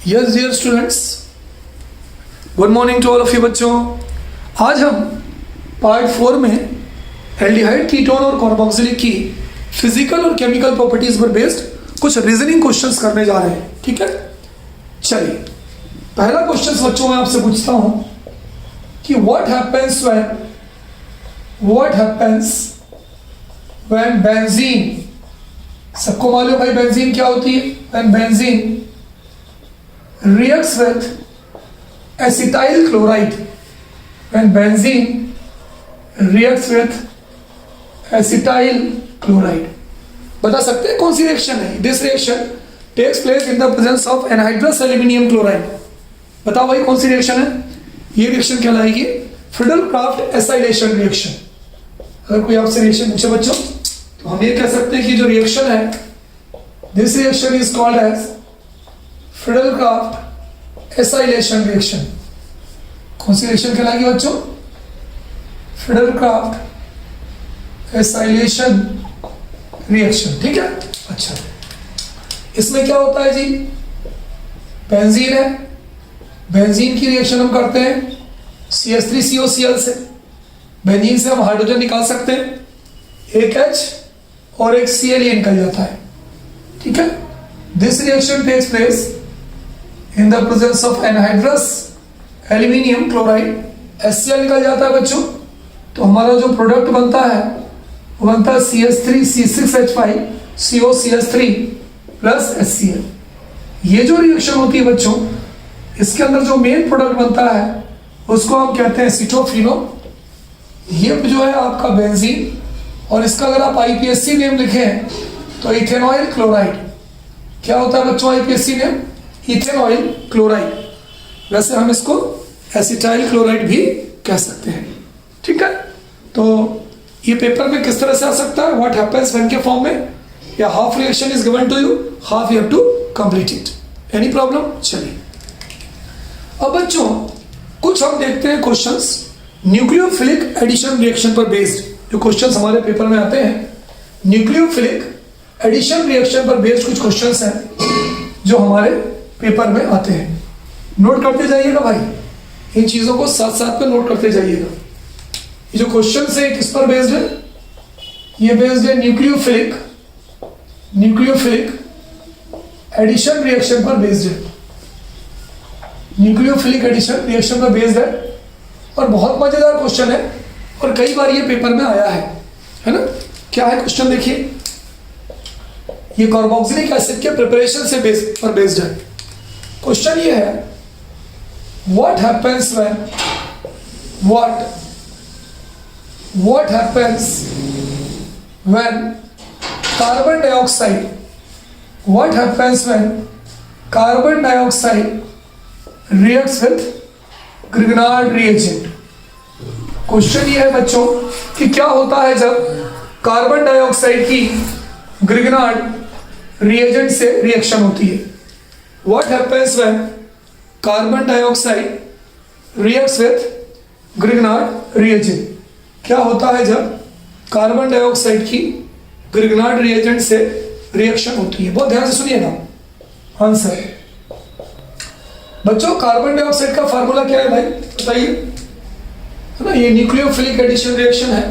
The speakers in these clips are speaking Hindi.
Yes dear students, good morning to all of you बच्चों। आज हम पार्ट 4 में एल्डिहाइड कीटोन और कार्बोक्सिलिक की फिजिकल और केमिकल प्रॉपर्टीज पर बेस्ड कुछ रीजनिंग क्वेश्चंस करने जा रहे हैं। ठीक है, चलिए पहला क्वेश्चन बच्चों मैं आपसे पूछता हूं कि व्हाट हैपेंस व्हेन बेंजीन, सबको मालूम भाई बेंजीन क्या होती है। When benzene reacts with acetyl chloride, when benzene reacts with acetyl chloride, बता सकते हैं कौन सी रिएक्शन है। This reaction takes place in the presence of anhydrous aluminium chloride. बताओ भाई कौन सी रिएक्शन है। ये रिएक्शन कहलाएगी फ्रीडल-क्राफ्ट एसाइलेशन रिएक्शन। अगर कोई आपसे रिएक्शन पूछे बच्चों तो हम ये कह सकते हैं कि जो रिएक्शन है, this reaction is called as Friedel Crafts acylation reaction. कौन सी रिएक्शन कहलाएगी बच्चों? Friedel Crafts acylation reaction. ठीक है, अच्छा इसमें क्या होता है जी, बेंजीन है, बेंजीन की रिएक्शन हम करते हैं CH3COCl से। बेंजीन से हम हाइड्रोजन निकाल सकते हैं, एक H और एक Cl निकल जाता है। ठीक है, this reaction takes place in the presence of anhydrous aluminium chloride, HCl निकल जाता है बच्चों। तो हमारा जो प्रोडक्ट बनता है वो बनता है CH3C6H5COCH3 प्लस HCl। ये जो रिएक्शन होती है बच्चों, इसके अंदर जो मेन प्रोडक्ट बनता है उसको हम कहते हैं एसीटोफिनो। ये जो है आपका बेंजीन, और इसका अगर आप IPSC नेम लिखें तो इथेनॉइल क्लोराइड। क्या होता है बच्चों IPSC नेम? Ethanoyl chloride. वैसे हम इसको एसिटाइल क्लोराइड भी कह सकते हैं। ठीक है, तो ये पेपर में किस तरह से आ सकता है, व्हाट हैपेंस व्हेन के फॉर्म में, या half reaction is given to you, half you have to complete it. Any problem? चलिए अब बच्चों कुछ हम देखते हैं क्वेश्चंस न्यूक्लियोफिलिक एडिशन रिएक्शन पर बेस्ड। जो क्वेश्चंस हमारे पेपर में आते हैं न्यूक्लियोफिलिक एडिशन रिएक्शन पर बेस्ड कुछ क्वेश्चंस हैं जो हमारे पेपर में आते हैं। नोट करते जाइएगा भाई, इन चीजों को साथ साथ में नोट करते जाइएगा। ये जो क्वेश्चन है किस पर बेस्ड है? ये बेस्ड है न्यूक्लियोफिलिक एडिशन रिएक्शन पर बेस्ड है। न्यूक्लियोफिलिक एडिशन रिएक्शन पर बेस्ड है और बहुत मजेदार क्वेश्चन है और कई बार ये पेपर में आया है ना। क्या है क्वेश्चन देखिए, ये कार्बोक्सिलिक एसिड के प्रिपरेशन से बेस्ड है। क्वेश्चन ये है, what happens when carbon dioxide reacts with Grignard reagent। Question ये है बच्चों कि क्या होता है जब कार्बन डाइऑक्साइड की ग्रिग्नार्ड रिएजेंट से रिएक्शन होती है। What happens when carbon dioxide reacts with Grignard reagent? क्या होता है जब कार्बन डाइऑक्साइड की ग्रिग्नार्ड रिएजेंट से रिएक्शन होती है? बहुत ध्यान से सुनिएगा आंसर। बच्चों कार्बन डाइऑक्साइड का फार्मूला क्या है भाई बताइए, है ना। ये न्यूक्लियोफिलिक एडिशन रिएक्शन है।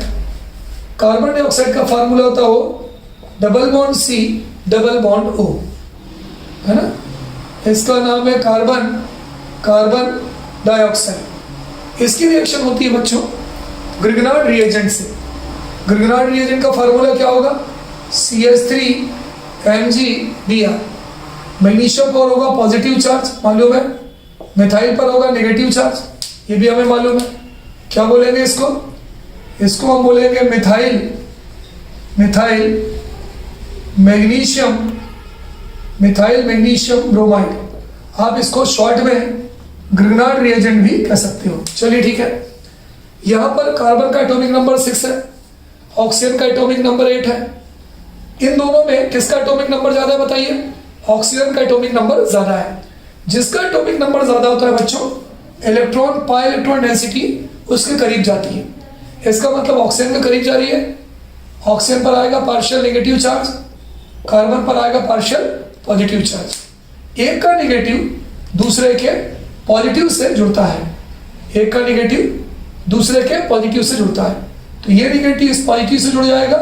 कार्बन डाइऑक्साइड का फार्मूला होता है वो double bond C double bond O, है ना। इसका नाम है कार्बन डाइऑक्साइड। इसकी रिएक्शन होती है बच्चों ग्रिग्नार्ड रिएजेंट से। ग्रिग्नार्ड रिएजेंट का फार्मूला क्या होगा? CH3Mg(Br). मैग्नीशियम पर होगा पॉजिटिव चार्ज मालूम है, मिथाइल पर होगा नेगेटिव चार्ज, ये भी हमें मालूम है। क्या बोलेंगे इसको? इसको हम बोलेंगे मिथाइल मैग्नीशियम ब्रोमाइड। आप इसको शॉर्ट में ग्रिग्नार्ड रिएजेंट भी कह सकते हो। चलिए ठीक है, यहां पर कार्बन का एटॉमिक नंबर 6 है, ऑक्सीजन का एटॉमिक नंबर 8 है। इन दोनों में किसका एटॉमिक नंबर ज्यादा है बताइए? ऑक्सीजन का एटॉमिक नंबर ज्यादा है। जिसका एटॉमिक नंबर ज्यादा होता है बच्चों, इलेक्ट्रॉन पाई इलेक्ट्रॉन डेंसिटी उसके करीब जाती है। इसका मतलब ऑक्सीजन के करीब जा रही है, ऑक्सीजन पर आएगा पार्शियल नेगेटिव चार्ज, कार्बन पर आएगा पार्शियल पॉजिटिव चार्ज। एक का नेगेटिव दूसरे के पॉजिटिव से जुड़ता है, एक का निगेटिव दूसरे के पॉजिटिव से जुड़ता है, तो ये निगेटिव इस पॉजिटिव से जुड़ जाएगा,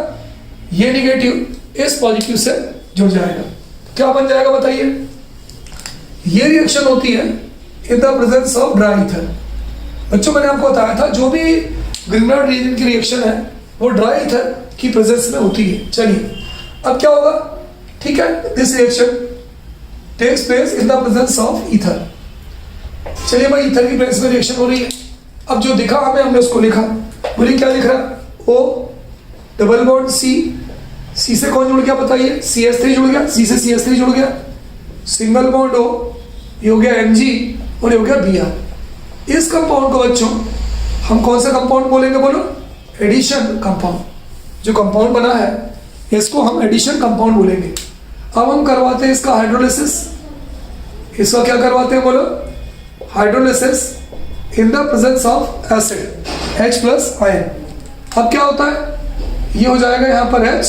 ये निगेटिव इस पॉजिटिव से जुड़ जाएगा। क्या बन जाएगा बताइए? ये रिएक्शन होती है इन the presence of dry ether. बच्चों मैंने आपको बताया था जो भी ग्रिग्नार्ड रीजन की रिएक्शन है वो ड्राई ईथर की प्रेजेंस में होती है। चलिए अब क्या होगा, ठीक है, this reaction takes place in the presence of ether. चलिए भाई ईथर की प्रेजेंस में रिएक्शन हो रही है। अब जो दिखा हमें हमने उसको लिखा। बोलिए क्या लिख रहा है? O डबल बॉन्ड C से कौन जुड़ गया बताइए? CH3 जुड़ गया, C से CH3 जुड़ गया, सिंगल बॉन्ड O, ये हो गया Mg और ये हो गया Br। इस कंपाउंड को बच्चों हम कौन सा कंपाउंड बोलेंगे? बोलो एडिशन कंपाउंड। जो कंपाउंड बना है इसको हम एडिशन कंपाउंड बोलेंगे। अब हम करवाते हैं इसका हाइड्रोलिसिस। इसका क्या करवाते हैं? बोलो hydrolysis in the presence of acid H+ ion. अब क्या होता है? ये हो जाएगा यहाँ पर H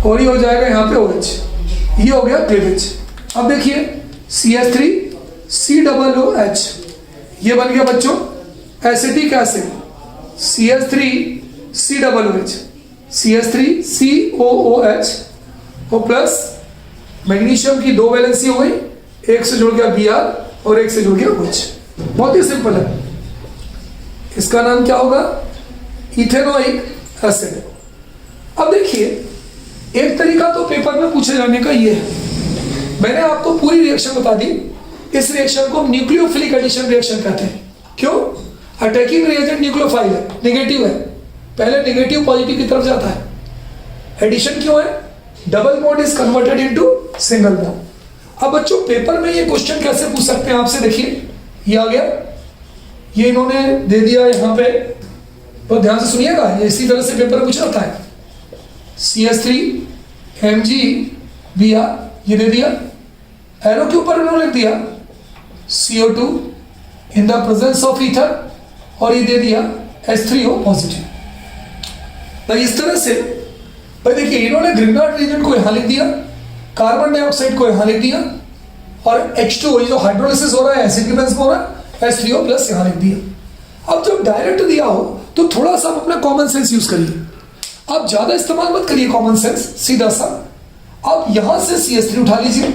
और ये हो जाएगा यहाँ पे OH, ये हो गया क्लीवेज। अब देखिए CH3 COOH, ये बन गया बच्चों acetic acid CH3 COOH, CH3 COOH और प्लस मैग्नीशियम की 2 वैलेंसी हो गई, एक से जुड़ गया Br और एक से जुड़ गया OH। बहुत ही सिंपल है। इसका नाम क्या होगा? Ethanoic acid. अब देखिए एक तरीका तो पेपर में पूछे जाने का ये है, मैंने आपको पूरी रिएक्शन बता दी। इस रिएक्शन को न्यूक्लियोफिलिक एडिशन रिएक्शन कहते हैं। क्यों? अटैकिंग रिएजेंट न्यूक्लियोफाइल है, नेगेटिव है, पहले नेगेटिव पॉजिटिव की तरफ जाता है। एडिशन क्यों है? Double bond is converted into single bond. अब बच्चों पेपर में ये क्वेश्चन कैसे पूछ सकते हैं आपसे? देखिए ये आ गया, ये इन्होंने दे दिया यहाँ पे, तो ध्यान से सुनिएगा, ये इसी तरह से पेपर पूछ जाता है। CH3 Mg Br ये दे दिया, एरो के ऊपर इन्होंने लिख दिया CO2 in the presence of ether और ये दे दिया H3O पॉजिटिव। तो इस तरह से भाई देखिए इन्होंने ग्रिग्नार्ड रीजन को यहाँ लिख दिया, कार्बन डाइऑक्साइड को यहाँ लिख दिया और H2O जो हाइड्रोलिसिस हो रहा है एसिड के बेस में हो रहा है H3O प्लस यहाँ लिख दिया। अब जब डायरेक्ट दिया हो तो थोड़ा सा अपना कॉमन सेंस यूज करिए। आप ज्यादा इस्तेमाल मत करिए कॉमन सेंस, सीधा सा आप यहां से CH3 उठा लीजिए,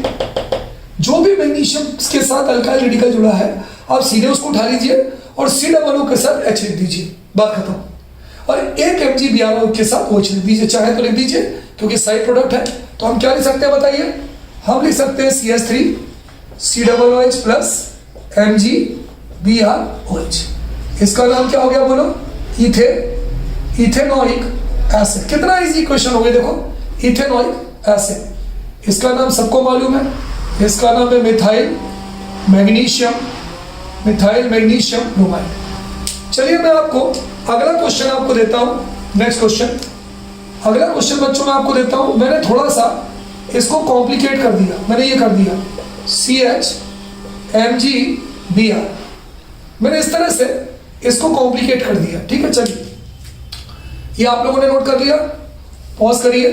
जो भी मैग्नीशियम के साथ अल्काइल रेडिकल जुड़ा है आप सीधे उसको उठा लीजिए और COO के साथ H लिख दीजिए, बात खत्म। और एक MgBrO के साथ OH लिख दीजिए, चाहे तो लिख दीजिए क्योंकि साइड प्रोडक्ट है। तो हम क्या लिख सकते हैं बताइए? हम लिख सकते हैं CH3 COOH प्लस MgBrOH। इसका नाम क्या हो गया बोलो? Ethanoic acid. कितना इजी क्वेश्चन हो गया देखो, इथेनोइक एसिड। इसका नाम सबको मालूम है, इसका नाम है मिथाइल मैग्नीशियम ब्रोमाइड। चलिए मैं आपको अगला क्वेश्चन आपको देता हूं। नेक्स्ट क्वेश्चन, अगला क्वेश्चन बच्चों मैं आपको देता हूं। मैंने थोड़ा सा इसको कॉम्प्लिकेट कर दिया, मैंने ये कर दिया CH MgBr, मैंने इस तरह से इसको कॉम्प्लिकेट कर दिया। ठीक है, चलिए ये आप लोगों ने नोट कर लिया, पॉज करिए,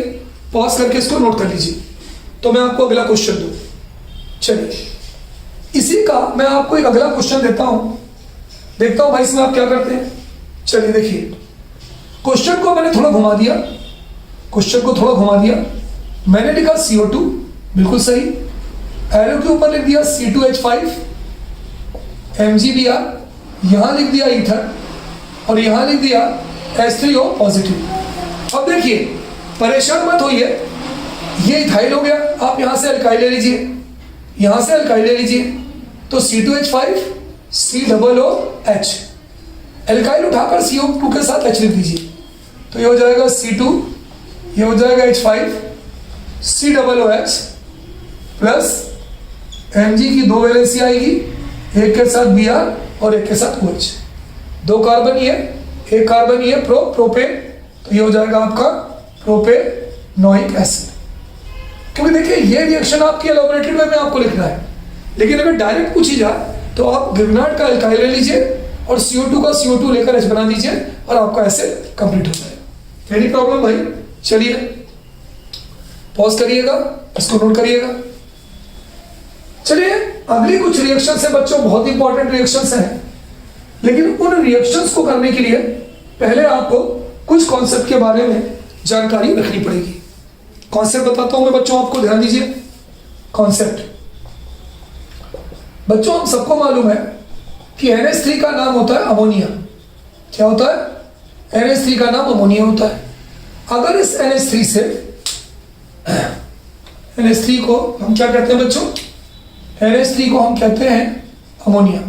पॉज करके इसको नोट कर लीजिए तो मैं आपको अगला क्वेश्चन दूं। चलिए इसी का मैं आपको एक अगला क्वेश्चन देता हूं, देखता हूं भाई इसमें आप क्या करते हैं। चलिए देखिए क्वेश्चन को मैंने थोड़ा घुमा दिया, क्वेश्चन को थोड़ा घुमा दिया, मैंने लिखा CO2 बिल्कुल सही, एरो के ऊपर लिख दिया C2H5 MgBr, यहां लिख दिया ईथर और यहां लिख दिया H3O पॉजिटिव। अब देखिए परेशान मत होइए, ये इथाइल हो गया, आप यहां से अल्काइल ले लीजिए, यहां से अल्काइल ले लीजिए, तो C2H5 COOH, अल्काइल उठाकर CO2 के साथ H लिख दीजिए, तो ये हो जाएगा C2, ये हो जाएगा H5 COOH प्लस Mg की 2 वैलेंसी आएगी, एक के साथ Br और एक के साथ OH, 2 कार्बन ही है, एक कार्बन ही है प्रोपेन, तो ये हो जाएगा आपका प्रोपेनोइक एसिड। क्योंकि देखिए ये रिएक्शन आपकी एलैबोरेटरी में आपको लिखना है, लेकिन अगर डायरेक्ट पूछी जाए तो आप ग्रिग्नार्ड का अल्काइल ले लीजिए और CO2 का CO2 लेकर H बना दीजिए और आपका एसिड कंप्लीट हो जाएगा। एनी प्रॉब्लम भाई? चलिए पॉज करिएगा, इसको नोट करिएगा। चलिए अगली कुछ रिएक्शंस है बच्चों, बहुत इंपॉर्टेंट रिएक्शंस हैं, लेकिन उन रिएक्शंस को करने के लिए पहले आपको कुछ कॉन्सेप्ट के बारे में जानकारी रखनी पड़ेगी। कॉन्सेप्ट बताता हूं मैं बच्चों, आपको ध्यान दीजिए। कॉन्सेप्ट बच्चों, हम सबको मालूम है कि NH3 का नाम होता है अमोनिया। क्या होता है? NH3 का नाम अमोनिया होता है। अगर इस NH3 को हम क्या कहते हैं बच्चों? NH3 को हम कहते हैं अमोनिया।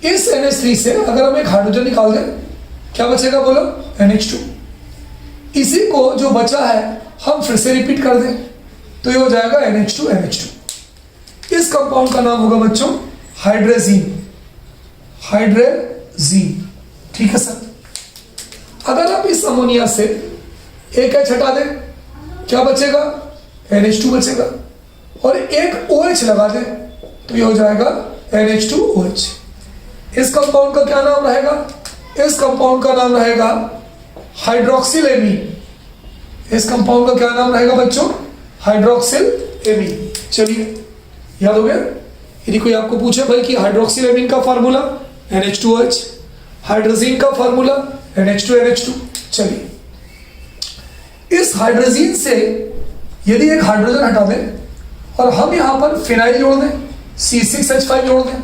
इस NH3 से अगर हम एक हाइड्रोजन निकाल दें, क्या बचेगा बोलो? NH2। इसी को जो बचा है हम फिर से रिपीट कर दें तो ये हो जाएगा NH2। इस कंपाउंड का नाम होगा बच्चों हाइड्रेजीन। हाइड्रेजीन, ठीक है सर। अगर आप इस अमोनिया से एक H हटा दें, क्या बचेगा? NH2 बचेगा। और एक OH लगा दें तो ये हो जाएगा NH2OH। इस कंपाउंड का क्या नाम रहेगा? इस कंपाउंड का नाम रहेगा हाइड्रोक्सिलेमीन। इस कंपाउंड का क्या नाम रहेगा बच्चों? हाइड्रोक्सिलेमीन। चलिए, याद हो गया? यदि कोई आपको पूछे भाई कि हाइड्रोक्सिलेमीन का फार्मूला NH2OH, हाइड्रोजीन का फार्मूला NH2NH2। चलिए, इस हाइड्रोजीन से यदि एक हाइड्रोजन हटा दें और हम यहां पर फिनाइल जोड़ दें, C6H5 जोड़ दें।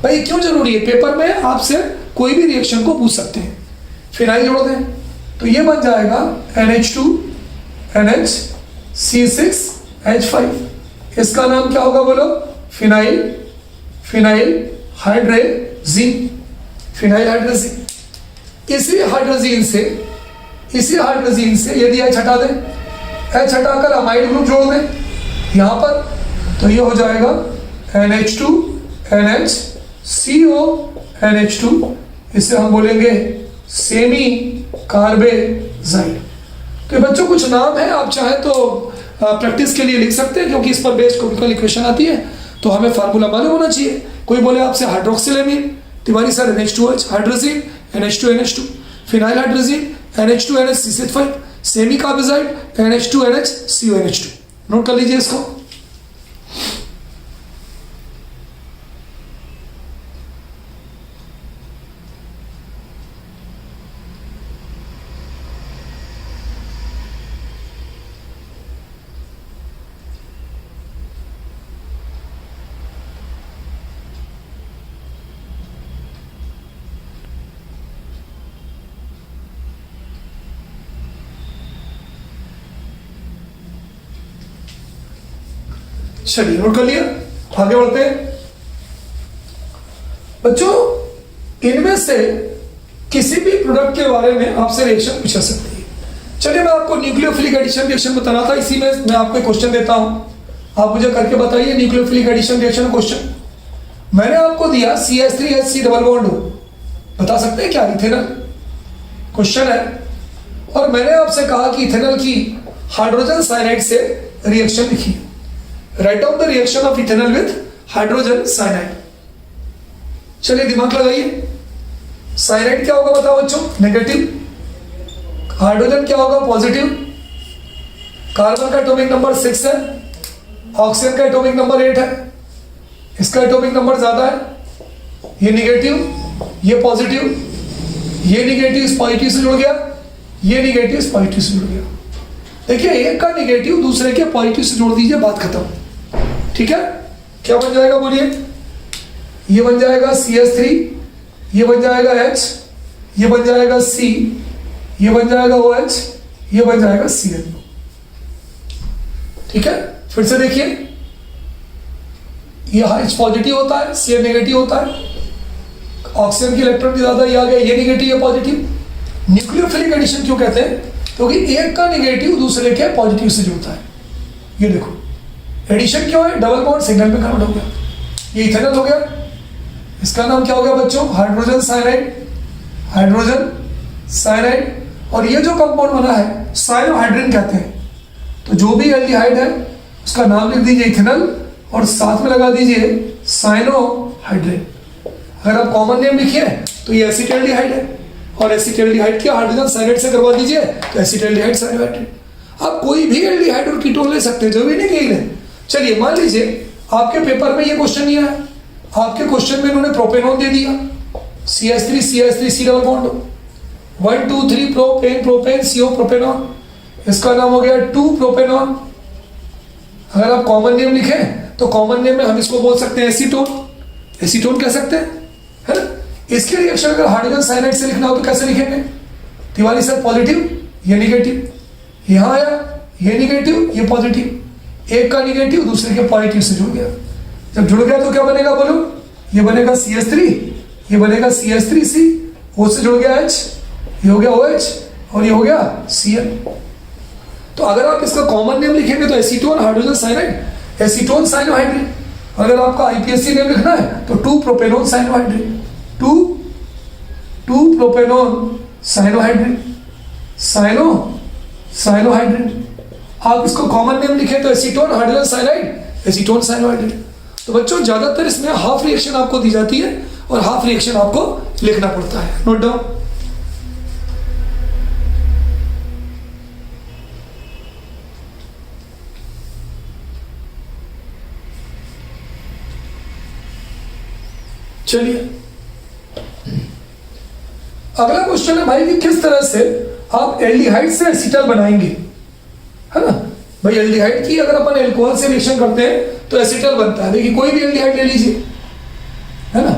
भाई क्यों जरूरी है? पेपर में आपसे कोई भी रिएक्शन को पूछ सकते हैं। फिनाइल जोड़ दें तो ये बन जाएगा NH2NH C6H5। इसका नाम क्या होगा बोलो? फिनाइल हाइड्रेजीन। फिनाइल हाइड्रेजीन। इसी हाइड्रोजीन से यदि H हटा दें, H हटाकर अमाइड ग्रुप जोड़ दें यहां पर, तो ये हो जाएगा NH2NH CONH2। इसे हम बोलेंगे सेमी कार्बेजाइड। तो बच्चों कुछ नाम है, आप चाहें तो प्रैक्टिस के लिए लिख सकते हैं, क्योंकि इस पर बेस्ड केमिकल इक्वेशन आती है तो हमें फार्मूला मालूम होना चाहिए। कोई बोले आपसे hydroxylamine, Tiwari sir NH2OH, hydrazine NH2NH2, phenyl hydrazine NH2NH C6H5, semicarbazide NH2NH CONH2। Note कर लीजिए इसको। चलिए, नोट कर लिया, आगे बढ़ते हैं बच्चों। इनमें से किसी भी प्रोडक्ट के बारे में आपसे रिएक्शन पूछा सकती है। चलिए, मैं आपको न्यूक्लियोफिलिक एडिशन रिएक्शन बता रहा था, इसी में मैं आपको क्वेश्चन देता हूं, आप मुझे करके बताइए न्यूक्लियोफिलिक एडिशन रिएक्शन क्वेश्चन। मैंने आपको दिया CH3HC डबल बॉन्ड हो, बता सकते हैं क्या? इथेनॉल क्वेश्चन है। और मैंने आपसे कहा कि इथेनॉल की हाइड्रोजन साइनाइड से रिएक्शन लिखिए। Write down the reaction of ethanol with hydrogen cyanide. चलिए दिमाग लगाइए। साइनाइड क्या होगा बताओ बच्चों? नेगेटिव। हाइड्रोजन क्या होगा? पॉजिटिव। कार्बन का एटॉमिक नंबर 6 है, ऑक्सीजन का एटॉमिक नंबर 8 है, इसका एटॉमिक नंबर ज्यादा है। ये निगेटिव, ये पॉजिटिव, ये निगेटिव इस पॉजिटिव से जुड़ गया, ये निगेटिव इस पॉजिटिव से जुड़ गया। देखिए, एक का निगेटिव दूसरे के पॉजिटिव से जोड़ दीजिए, बात खत्म। ठीक है, क्या बन जाएगा बोलिए? ये बन जाएगा CH3, ये बन जाएगा H, ये बन जाएगा C, ये बन जाएगा OH, ये बन जाएगा Cl। ठीक है, फिर से देखिए, ये H पॉजिटिव होता है, Cl नेगेटिव होता है, ऑक्सीजन की इलेक्ट्रॉन की ज्यादा, ये आ गया, ये नेगेटिव, ये पॉजिटिव। न्यूक्लियोफिलिक एडिशन क्यों कहते हैं? क्योंकि एक का नेगेटिव दूसरे के पॉजिटिव से जुड़ता है। ये देखो, एडिशन क्यों है? डबल बॉन्ड सिग्नल में कन्वर्ट हो गया। ये इथेनॉल हो गया, इसका नाम क्या हो गया बच्चों? Hydrogen cyanide. Hydrogen cyanide. और ये जो कंपाउंड बना है साइनोहाइड्रिन कहते हैं। तो जो भी एल्डिहाइड है उसका नाम लिख दीजिए इथेनॉल और साथ में लगा दीजिए साइनोहाइड्रिन। अगर आप कॉमन नेम लिखिए तो ये एसिटाल्डिहाइड है, और एसिटाल्डिहाइड क्या हाइड्रोजन साइनाइड से करवा दीजिए तो एसिटाल्डिहाइड साइनोहाइड्रिन। आप कोई भी एल्डिहाइड और कीटोन ले सकते हैं, जरूरी नहीं कि ले। चलिए मान लीजिए आपके पेपर में ये क्वेश्चन नहीं आया, आपके क्वेश्चन में इन्होंने प्रोपेनॉन दे दिया, CH3 C double bond 1 2 3 propane propane CO propanone, इसका नाम हो गया 2 प्रोपेनॉन। अगर आप कॉमन नेम लिखें तो कॉमन नेम में हम इसको बोल सकते हैं एसीटोन, एसीटोन कह सकते हैं, है ना। इसके रिएक्शन अगर हाइड्रोजन साइनाइड से लिखना हो तो कैसे लिखेंगे? तिवारी सर पॉजिटिव, ये निगेटिव, यहाँ आया ये निगेटिव ये पॉजिटिव, एक का निगेटिव दूसरे के पॉजिटिव से जुड़ गया। जब जुड़ गया तो क्या बनेगा बोलो? ये बनेगा CH3, ये बनेगा CH3C, O से जुड़ गया H, ये हो गया OH और ये हो गया Cl। तो अगर आप इसका कॉमन नेम लिखेंगे तो acetone hydrogen cyanide, acetone cyanohydrin. अगर आपका IPSC नेम लिखना है तो 2 propanone cyanohydrin, 2 propanone cyanohydrin, cyanohydrin. आप इसको कॉमन नेम लिखें तो acetone hydrogen cyanide, acetone cyanohydrin. तो बच्चों ज्यादातर इसमें हाफ रिएक्शन आपको दी जाती है और हाफ रिएक्शन आपको लिखना पड़ता है। Note down. चलिए अगला क्वेश्चन है भाई कि किस तरह से आप एल्डिहाइड से एसीटल बनाएंगे, है ना। भाई एल्डिहाइड की अगर अपन एल्कोहल से रिएक्शन करते हैं तो एसीटल बनता है। देखिए कोई भी एल्डिहाइड ले लीजिए, है ना,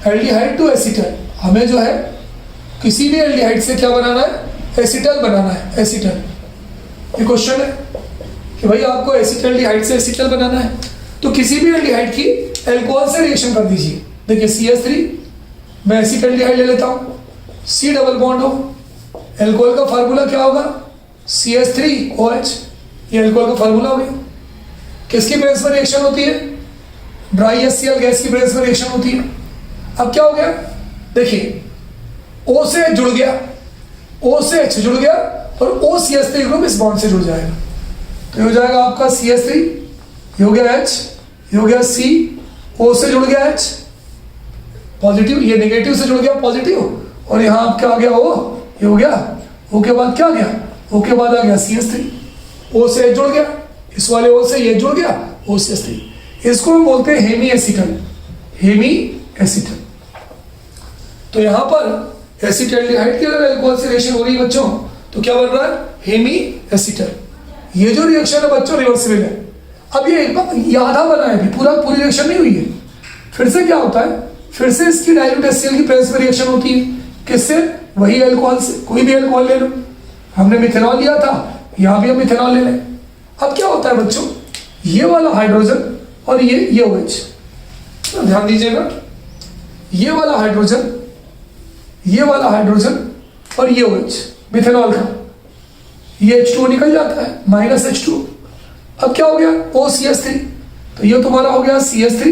एल्डिहाइड टू एसीटल, हमें जो है किसी भी एल्डिहाइड से क्या बनाना है? एसीटल बनाना है, एसीटल। ये क्वेश्चन है कि भाई आपको एसीटल्डिहाइड से एसीटल बनाना है, तो किसी भी एल्डिहाइड की एल्कोहल से रिएक्शन कर दीजिए। देखिए CH3, मैं एसीटल्डिहाइड ले लेता हूँ, C डबल बॉन्ड हो, एल्कोहल का फार्मूला क्या होगा? CH3OH, ये एल्कोहल का फार्मूला हो गया। किसकी बेस पर रिएक्शन होती है? ड्राई HCl गैस की बेस पर रिएक्शन होती है। अब क्या हो गया? देखिए O से H जुड़ गया, O से H जुड़ गया और OCH3 ग्रुप इस बॉन्ड से जुड़ जाएगा, तो ये हो जाएगा आपका CH3, ये हो गया H, ये हो गया C, O से जुड़ गया H पॉजिटिव, ये नेगेटिव से जुड़ गया पॉजिटिव, और यहाँ आप क्या आ गया O, ये हो गया O के बाद क्या आ गया? O के बाद आ गया CH3, O से H जुड़ गया, इस वाले O से ये जुड़ गया OCH3, इसको हम बोलते हैं हेमी एसीटल, हेमी एसीटल। तो यहाँ पर एसीटल्डिहाइड की अगर एल्कोहल से रिएक्शन हो रही है बच्चों तो क्या बन रहा है? Hemiacetal. ये जो रिएक्शन है बच्चों रिवर्सिबल है। अब ये एक बार ये आधा बना है, अभी पूरी रिएक्शन नहीं हुई है। फिर से क्या होता है? फिर से इसकी डाइल्यूट HCl की प्रेस में रिएक्शन होती है, किससे? वही एल्कोहल से, कोई भी एल्कोहल ले लो। हमने मिथेनॉल लिया था, यहाँ भी हम मिथेनॉल ले लें। अब क्या होता है बच्चों? ये वाला हाइड्रोजन और ये OH, तो ध्यान दीजिएगा, ये वाला हाइड्रोजन और ये OH मिथेनॉल का, ये H2O निकल जाता है, -H2। अब क्या हो गया? OCH3, तो ये तुम्हारा हो गया CH3,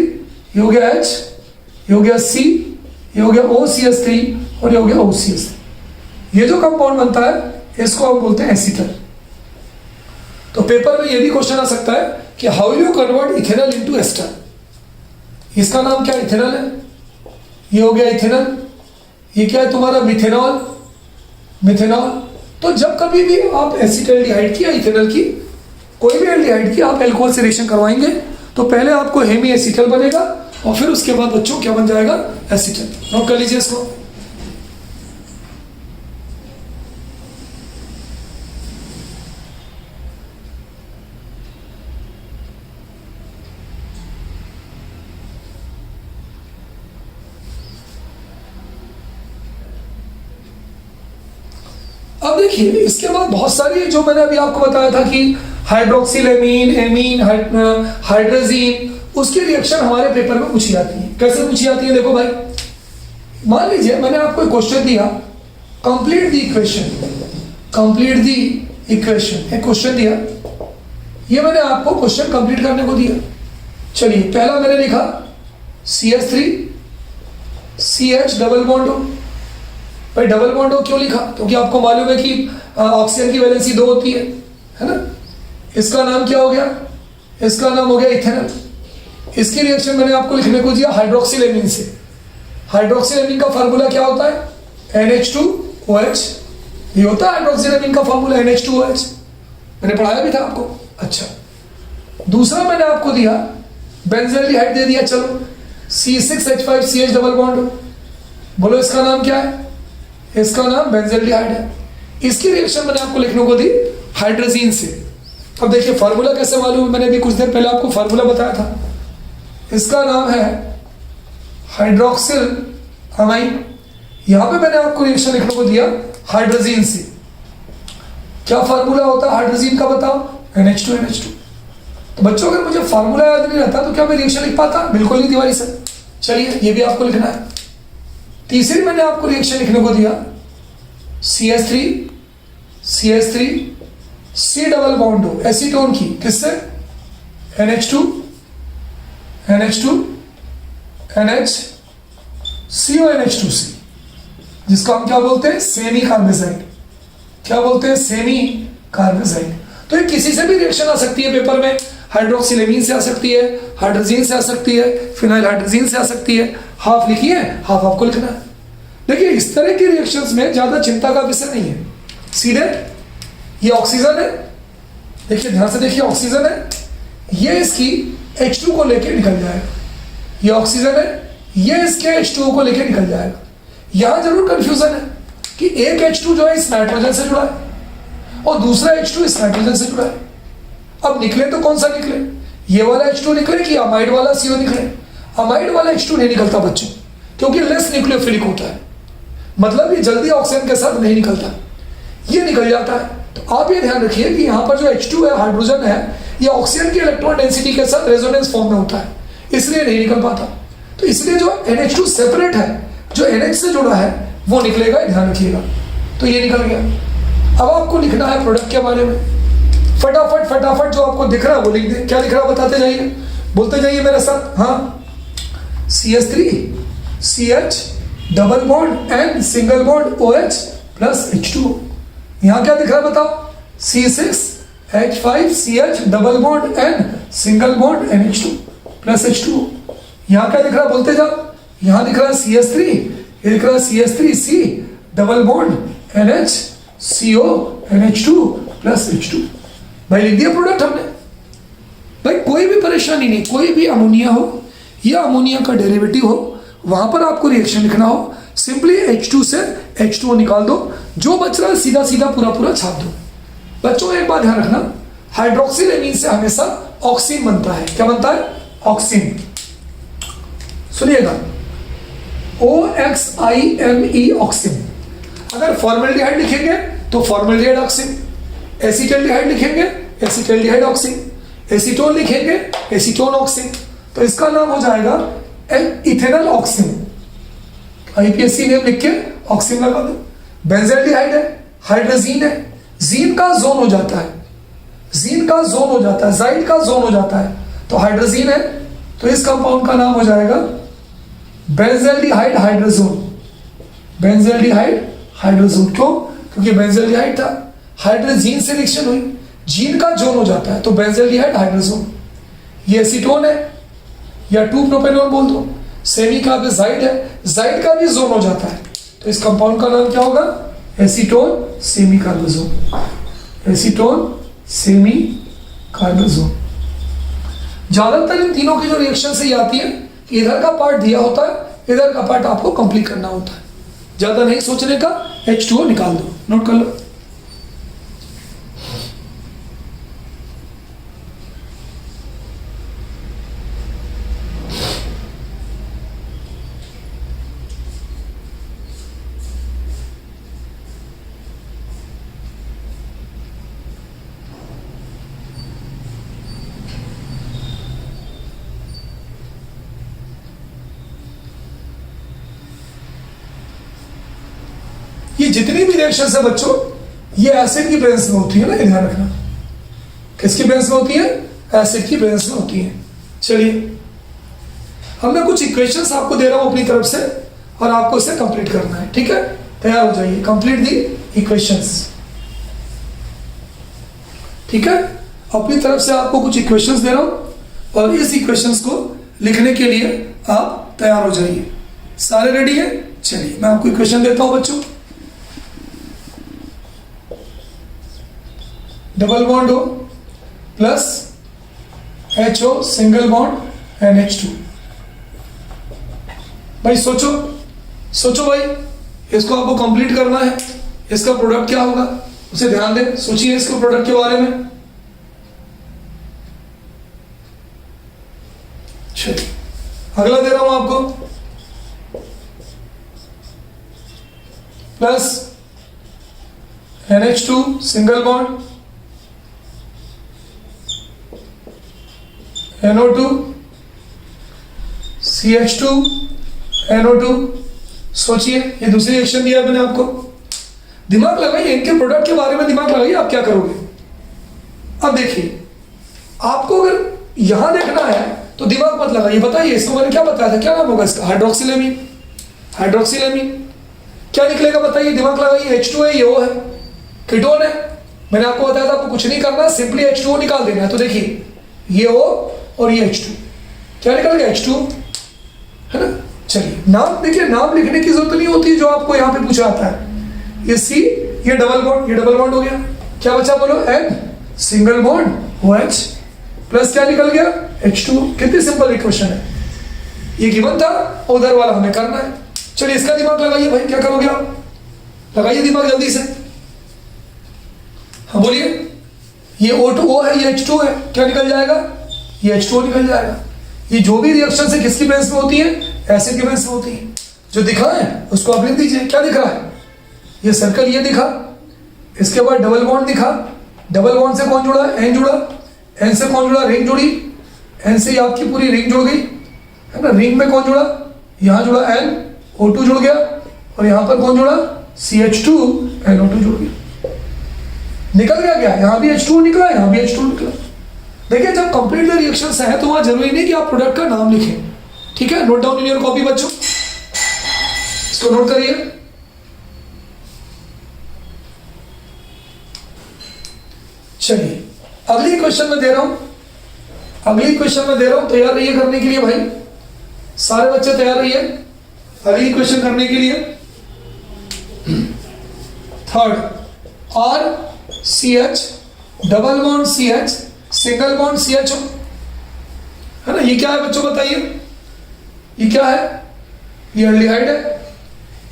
ये हो गया H, ये हो गया C, ये हो गया OCH3 और ये हो गया OCH3। ये जो कंपाउंड बनता है इसको हम बोलते हैं एसीटल। तो पेपर में ये भी क्वेश्चन आ सकता है कि how you convert ethanol into ester. इसका नाम क्या? इथेनॉल है, ये हो गया इथेनॉल, ये क्या है तुम्हारा? मिथेनॉल। तो जब कभी भी आप एसीटल्डिहाइड की या इथेनॉल की, कोई भी एल्डिहाइड की आप एल्कोहल से रिएक्शन करवाएंगे तो पहले आपको हेमी एसीटल बनेगा और फिर उसके बाद बच्चों क्या बन जाएगा? एसीटल। नोट कर लीजिए इसको। अब देखिए इसके बाद बहुत सारी जो मैंने अभी आपको बताया था कि हाइड्रोक्सिलेमीन, एमीन, हाइड्रोजीन, उसकी रिएक्शन हमारे पेपर में पूछी जाती है। कैसे पूछी जाती है? देखो भाई, मान लीजिए मैंने आपको एक क्वेश्चन दिया, कंप्लीट द इक्वेशन, एक क्वेश्चन दिया, ये मैंने आपको क्वेश्चन कंप्लीट करने को दिया। चलिए पहला मैंने लिखा CH3 CH डबल बॉन्ड हो। भाई डबल बॉन्ड हो क्यों लिखा? क्योंकि आपको मालूम है कि ऑक्सीजन की वैलेंसी 2 होती है ना। इसका नाम क्या हो गया? इसका नाम हो गया इथेनॉल। इसकी रिएक्शन मैंने आपको लिखने को दिया हाइड्रोक्सिलेमीन से। हाइड्रोक्सिलेमीन का फार्मूला क्या होता है? NH2OH। ये होता है हाइड्रोक्सिलेमीन का फार्मूला NH2OH, मैंने पढ़ाया भी था आपको। अच्छा, दूसरा मैंने आपको दिया बेंजल्डिहाइड दे दिया, चलो C6H5CH डबल बॉन्ड, बोलो इसका नाम क्या है? इसका नाम बेंजल्डिहाइड है। इसकी रिएक्शन मैंने आपको लिखने को दी हाइड्रोजीन से। अब देखिए फार्मूला कैसे मालूम है, मैंने अभी कुछ देर पहले आपको फार्मूला बताया था। इसका नाम है हाइड्रोक्सिल अमाइन। यहां पे मैंने आपको रिएक्शन लिखने को दिया हाइड्रोजीन से। क्या फार्मूला होता है हाइड्रोजीन का बताओ? NH2NH2। तो बच्चों अगर मुझे फार्मूला याद नहीं रहता तो क्या मैं रिएक्शन लिख पाता? बिल्कुल नहीं तिवारी सर। चलिए ये भी आपको लिखना है। तीसरी मैंने आपको रिएक्शन लिखने को दिया CH3 C डबल बॉन्ड हो एसीटोन की, किससे? NH2 NH2NH जिसको हम क्या बोलते हैं? Semi carbazide. क्या बोलते हैं? Semi carbazide. तो ये किसी से भी रिएक्शन आ सकती है पेपर में। हाइड्रोक्सिलेमीन से आ सकती है, हाइड्रोजीन से आ सकती है, फिनाइल हाइड्रोजीन से आ सकती है। हाफ लिखिए, हाफ आपको लिखना है। देखिए इस तरह की रिएक्शंस में ज्यादा चिंता का विषय नहीं है। सीधे ये ऑक्सीजन है, देखिए ध्यान से देखिए, ऑक्सीजन है, ये इसकी H2 को लेके निकल जाएगा। ये ऑक्सीजन है, ये इसके H2O को लेके निकल जाएगा। यहां जरूर कंफ्यूजन है कि एक H2 जो है इस नाइट्रोजन से जुड़ा है और दूसरा H2 इस नाइट्रोजन से जुड़ा है। अब निकले तो कौन सा निकले? ये वाला H2 निकले कि अमाइड वाला CO निकले? अमाइड वाला H2 नहीं निकलता बच्चों, क्योंकि लेस न्यूक्लियोफिलिक होता है, मतलब ये जल्दी ऑक्सीजन के साथ नहीं निकलता, ये निकल जाता है। तो आप ये ध्यान रखिए कि यहाँ पर जो H2 है, हाइड्रोजन है, ये ऑक्सीजन की इलेक्ट्रॉन डेंसिटी के साथ रेजोनेंस फॉर्म में होता है, इसलिए नहीं निकल पाता। तो इसलिए जो NH2 सेपरेट है, जो NH से जुड़ा है वो निकलेगा, ध्यान रखिएगा। तो ये निकल गया। अब आपको लिखना है प्रोडक्ट के बारे में। फटाफट जो आपको दिख रहा है वो लिख दे। क्या लिख रहा है बताते जाइए, बोलते जाइए मेरे साथ। हाँ, CH3 CH double bond N single bond OH plus H2O। यहाँ क्या दिख रहा है बताओ? C6H5CH double bond N single bond NH2 plus H2O। यहाँ क्या दिख रहा है बोलते जाओ? यहाँ दिख रहा है CH3, ये दिख रहा है CH3C double bond NHCO NH2 plus H2। भाई लिख दिया प्रोडक्ट हमने। भाई कोई भी परेशानी नहीं, कोई भी अमोनिया हो या अमोनिया का डेरिवेटिव हो, वहां पर आपको रिएक्शन लिखना हो, सिंपली H2 से H2O निकाल दो, जो बच रहा है सीधा सीधा पूरा छाप दो। बच्चों एक बात ध्यान रखना, हाइड्रोक्सिलेमीन से हमेशा ऑक्सीन बनता है। क्या बनता है? ऑक्सीन। सुनिएगा, OXIME ऑक्सीन। अगर फॉर्मल्डिहाइड लिखेंगे तो फॉर्मल्डिहाइड ऑक्सीन, एसिटल्डिहाइड लिखेंगे एसिटल्डिहाइड ऑक्सीन, एसीटोन लिखेंगे एसीटोन ऑक्सीन। तो इसका नाम हो जाएगा इथेनॉल ऑक्सीन। IPSC नेम लिख के ऑक्सीन लगा दो। बेंजल्डिहाइड है, हाइड्रोजीन है, जीन का जोन हो जाता है, जीन का जोन हो जाता है, जाइड का जोन हो जाता है, तो हाइड्रोजीन है, तो इस कंपाउंड का नाम हो जाएगा बेंजल्डिहाइड हाइड्रोजोन। Benzaldehyde hydrazone. क्यों? क्योंकि बेंजल्डिहाइड था, हाइड्रोजीन से रिएक्शन हुई, जीन का जोन हो जाता है, तो बेंजल्डिहाइड हाइड्रोजोन। ये एसीटोन है या 2 प्रोपेनॉल बोल दो, सेमी कार्बोजाइड है, जाइड का भी जोन हो जाता है, तो इस कंपाउंड का नाम क्या होगा? Acetone semi carbazone. Acetone semi carbazone. ज्यादातर इन तीनों की जो रिएक्शन से आती है, इधर का पार्ट दिया होता है, इधर का पार्ट आपको कंप्लीट करना होता है। ज्यादा नहीं सोचने का, H2O निकाल दो, नोट कर लो। ये जितनी भी रिएक्शंस है बच्चों, ये एसिड की प्रेजेंस में होती है ना, ध्यान रखना। किसकी प्रेजेंस में होती है? एसिड की प्रेजेंस में होती है। चलिए, अब मैं कुछ इक्वेशंस आपको दे रहा हूं अपनी तरफ से और आपको इसे कंप्लीट करना है, ठीक है? तैयार हो जाइए, कंप्लीट दी इक्वेशंस। ठीक है, अपनी तरफ से आपको कुछ इक्वेशंस दे रहा हूं और इस इक्वेशंस को लिखने के लिए आप तैयार हो जाइए। सारे रेडी है? चलिए मैं आपको इक्वेशन देता हूं बच्चों। डबल बॉन्ड हो plus HO single bond NH2। भाई सोचो सोचो भाई, इसको आपको कंप्लीट करना है, इसका प्रोडक्ट क्या होगा उसे ध्यान दें, सोचिए इसके प्रोडक्ट के बारे में। चलिए अगला दे रहा हूं आपको, plus NH2 single bond, NO2 CH2 NO2। सोचिए ये दूसरी रिएक्शन दिया मैंने आपको, दिमाग लगाइए, इनके प्रोडक्ट के बारे में दिमाग लगाइए, आप क्या करोगे। अब देखिए, आपको अगर यहां देखना है तो दिमाग मत लगाइए, बताइए इसको मैंने क्या बताया था, क्या नाम होगा इसका, हाइड्रोक्सिलेमीन। हाइड्रोक्सिलेमीन क्या निकलेगा बताइए, दिमाग लगाइए, H2 है, ये O है, कीटोन है। मैंने आपको बताया था आपको कुछ नहीं करना, सिंपली H2O निकाल देना है। तो देखिए ये O और ये H2, क्या निकल गया H2, है ना। चलिए नाम देखिए, नाम लिखने की जरूरत नहीं होती जो आपको यहाँ पे पूछा आता है। ये C, ये डबल बॉन्ड, ये डबल बॉन्ड हो गया, क्या बचा बोलो, N single bond OH, plus क्या निकल गया H2। कितनी सिंपल इक्वेशन है, ये गिवन था, उधर वाला हमें करना है। चलिए इसका दिमाग लगाइए भाई, क्या करोगे आप, लगाइए दिमाग जल्दी से, हाँ बोलिए। ये O2O है, ये H2 है, क्या निकल जाएगा, ये H2O निकल जाएगा। ये जो भी रिएक्शन से किसकी बेस में होती है, एसिड की बेस में होती है। जो दिखा है उसको आप लिख दीजिए, क्या दिख रहा है, ये सर्कल ये दिखा, इसके बाद डबल बॉन्ड दिखा, डबल बॉन्ड से कौन जुड़ा, N जुड़ा, N से कौन जुड़ा, रिंग जुड़ी, N से आपकी पूरी रिंग जुड़ गई, है ना। रिंग में कौन जुड़ा, यहाँ जुड़ा N, O2 जुड़ गया, और यहाँ पर कौन जुड़ा, CH2 NO2 जुड़ गया। निकल गया क्या, यहाँ भी H2O निकला, यहाँ भी H2O निकला। देखिए जब कंप्लीट रिएक्शन है तो वहां जरूरी नहीं कि आप प्रोडक्ट का नाम लिखें, ठीक है। Note down in your copy बच्चों, इसको नोट करिए। चलिए अगली क्वेश्चन में दे रहा हूं, अगली क्वेश्चन में दे रहा हूं, तैयार रहिए करने के लिए भाई, सारे बच्चे तैयार रहिए अगली क्वेश्चन करने के लिए। Third, RCH double bond CH single bond CHO, है ना। ये क्या है बच्चों बताइए, ये क्या है, ये एल्डिहाइड है।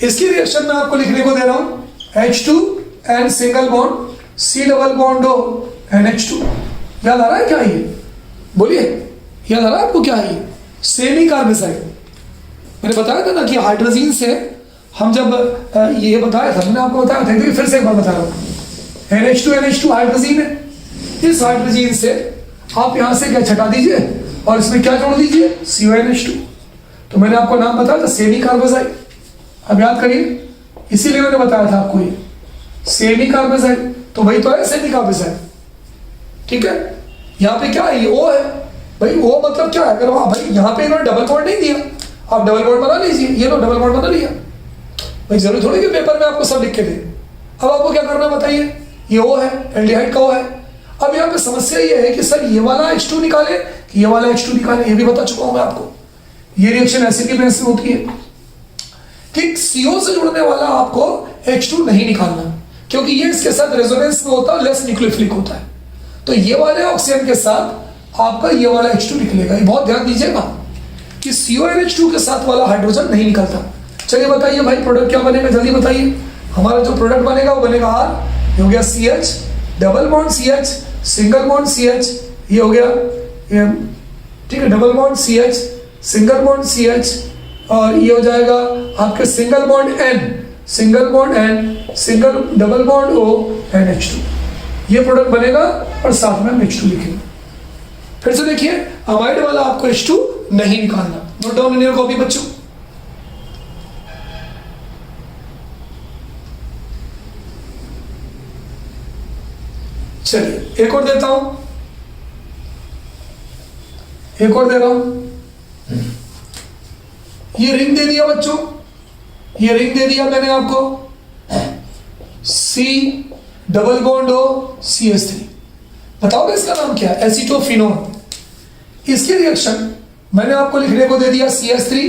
इसकी रिएक्शन में आपको लिखने को दे रहा हूं H2N single bond C double bond O NH2। याद आ रहा है क्या ये, बोलिए याद आ रहा है आपको क्या है, ये सेमी कार्बोसाइड। मैंने बताया था ना कि हाइड्रोजीन से हम जब ये बताया था, मैंने आपको बताया था, फिर से एक बार बता रहा हूं, NH2 हाइड्रोजीन है। इस हाइड्रोजीन से आप यहां से क्या छटा दीजिए और इसमें क्या जोड़ दीजिए, CONH2। तो मैंने आपको नाम बताया था सेमी कार्बोसाइड, अब याद करिए, इसीलिए मैंने बताया था आपको ये सेमी कार्बोसाइड। तो वही तो है सेमी कार्बोसाइड, ठीक है। यहाँ पे क्या है, ये O है भाई, O मतलब क्या है, अगर भाई यहाँ पे इन्होंने डबल बॉन्ड नहीं दिया, आप डबल बॉन्ड बना लीजिए, ये लो डबल बॉन्ड बना लिया भाई, जरूरी थोड़ी कि पेपर में आपको सब लिख के दे। अब आपको क्या करना है बताइए, ये O है, एल्डिहाइड का O है। अब यहाँ पे समस्या ये है कि सर ये वाला H2 निकाले कि ये वाला H2 निकाले, ये भी बता चुका हूं मैं आपको। ये रिएक्शन एसिड की बेस में होती है कि CO से जुड़ने वाला आपको H2 नहीं निकालना, क्योंकि ये इसके साथ रेजोनेंस में होता है, लेस न्यूक्लियोफिलिक होता है। तो ये वाले ऑक्सीजन के साथ आपका ये वाला H2 निकलेगा। ये बहुत ध्यान दीजिएगा कि CONH2 के साथ वाला हाइड्रोजन नहीं निकलता। चलिए बताइए भाई प्रोडक्ट क्या बनेगा, जल्दी बताइए। हमारा जो प्रोडक्ट बनेगा वो बनेगा R, ये हो गया CH double bond CH single bond CH, ये हो गया ये, ठीक है, double bond CH single bond CH, और ये हो जाएगा आपके single bond N single bond N single double bond O NH2। ये प्रोडक्ट बनेगा और साथ में हम H2 लिखेंगे। फिर से देखिए, अमाइड वाला आपको H2 नहीं निकालना। Note down in your copy बच्चों। चलिए एक और देता हूं, एक और दे रहा हूं। ये रिंग दे दिया बच्चों, ये रिंग दे दिया मैंने आपको, C double bond O CH3। बताओगे इसका नाम क्या है, एसीटोफिनोन। इसकी रिएक्शन मैंने आपको लिखने को दे दिया CH3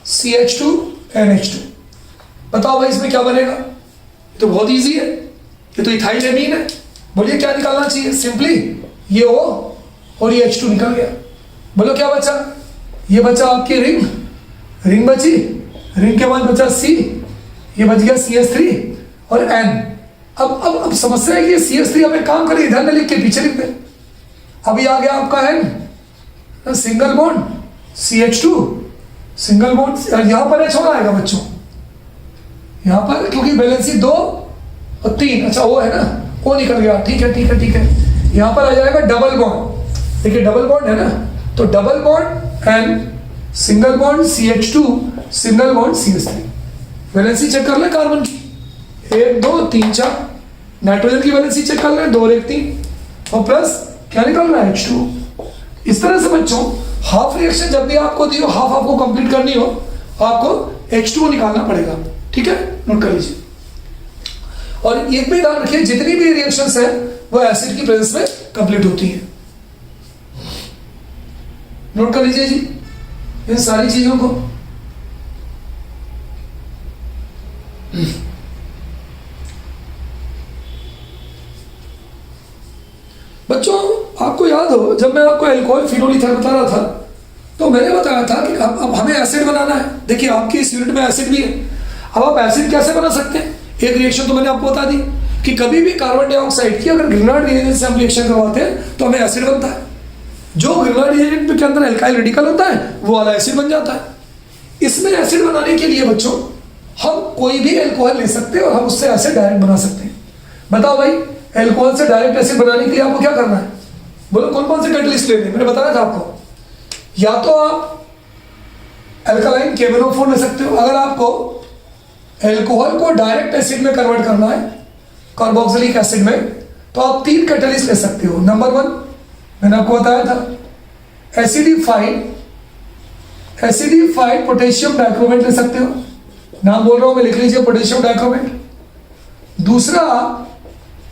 CH2 NH2। बताओ भाई इसमें क्या बनेगा, ये तो बहुत इजी है, ये तो इथाइल एमीन है। बोलिए क्या निकालना चाहिए, सिंपली ये O और ये H2 निकल गया। बोलो क्या बचा, ये बचा आपकी रिंग, रिंग बची, रिंग के बाद बचा C, ये बच गया CH3 और N। अब समस्या है कि CH3 अब एक काम करें, इधर में लिख के पीछे लिख दे। अभी आ गया आपका N, single bond CH2, single bond, यहां पर H होना आएगा बच्चों, यहां पर, क्योंकि वैलेंसी 2 और 3, अच्छा वो है ना, वो निकल गया, ठीक है ठीक है ठीक है। यहां पर आ जाएगा डबल बॉन्ड, देखिए डबल बॉन्ड है ना, तो double bond N, single bond CH2, single bond CH3। Valency check कर ले कार्बन की, 1 2 3 4। नाइट्रोजन की वैलेंसी चेक कर ले, 2 और 1 3, और प्लस क्या निकल रहा है H2। इस तरह से बच्चों हाफ रिएक्शन जब भी आपको दी हो, हाफ आपको कंप्लीट करनी हो, आपको H2 निकालना पड़ेगा, ठीक है, नोट कर लीजिए। और एक भी ध्यान रखिए, जितनी भी रिएक्शंस है वो एसिड की प्रेजेंस में कंप्लीट होती है। नोट कर लीजिए जी इन सारी चीजों को। बच्चों आपको याद हो, जब मैं आपको अल्कोहल फिनोल ईथर बता रहा था, तो मैंने बताया था कि अब हमें एसिड बनाना है। देखिए आपकी इस यूनिट में एसिड भी है। अब आप एसिड कैसे बना सकते हैं? एक रिएक्शन तो मैंने आपको बता दी कि कभी भी कार्बन डाइऑक्साइड की अगर ग्रिनार्ड रिएजेंट से हम रिएक्शन करवाते हैं तो हमें एसिड बनता है। जो ग्रिनार्ड रिएजेंट के अंदर एल्काइल रेडिकल होता है वो वाला एसिड बन जाता है। इसमें एसिड बनाने के लिए बच्चों हम कोई भी एल्कोहल ले सकते हैं और हम उससे एसिड डायरेक्ट बना सकते हैं। बताओ भाई, एल्कोहल से डायरेक्ट एसिड बनाने के लिए आपको क्या करना है? बोलो कौन कौन से कैटलिस्ट लेने? मैंने बताया था आपको, या तो आप अल्कलाइन KMnO4 ले सकते हो। अगर आपको एल्कोहल को डायरेक्ट एसिड में कन्वर्ट करना है, कार्बोक्सिलिक एसिड में, तो आप 3 कैटलिस्ट ले सकते हो। नंबर 1 मैंने आपको बताया था, एसिडिफाइड पोटेशियम डाइक्रोमेट ले सकते हो। नाम बोल रहा हूं मैं, लिख लीजिए, पोटेशियम डाइक्रोमेट। दूसरा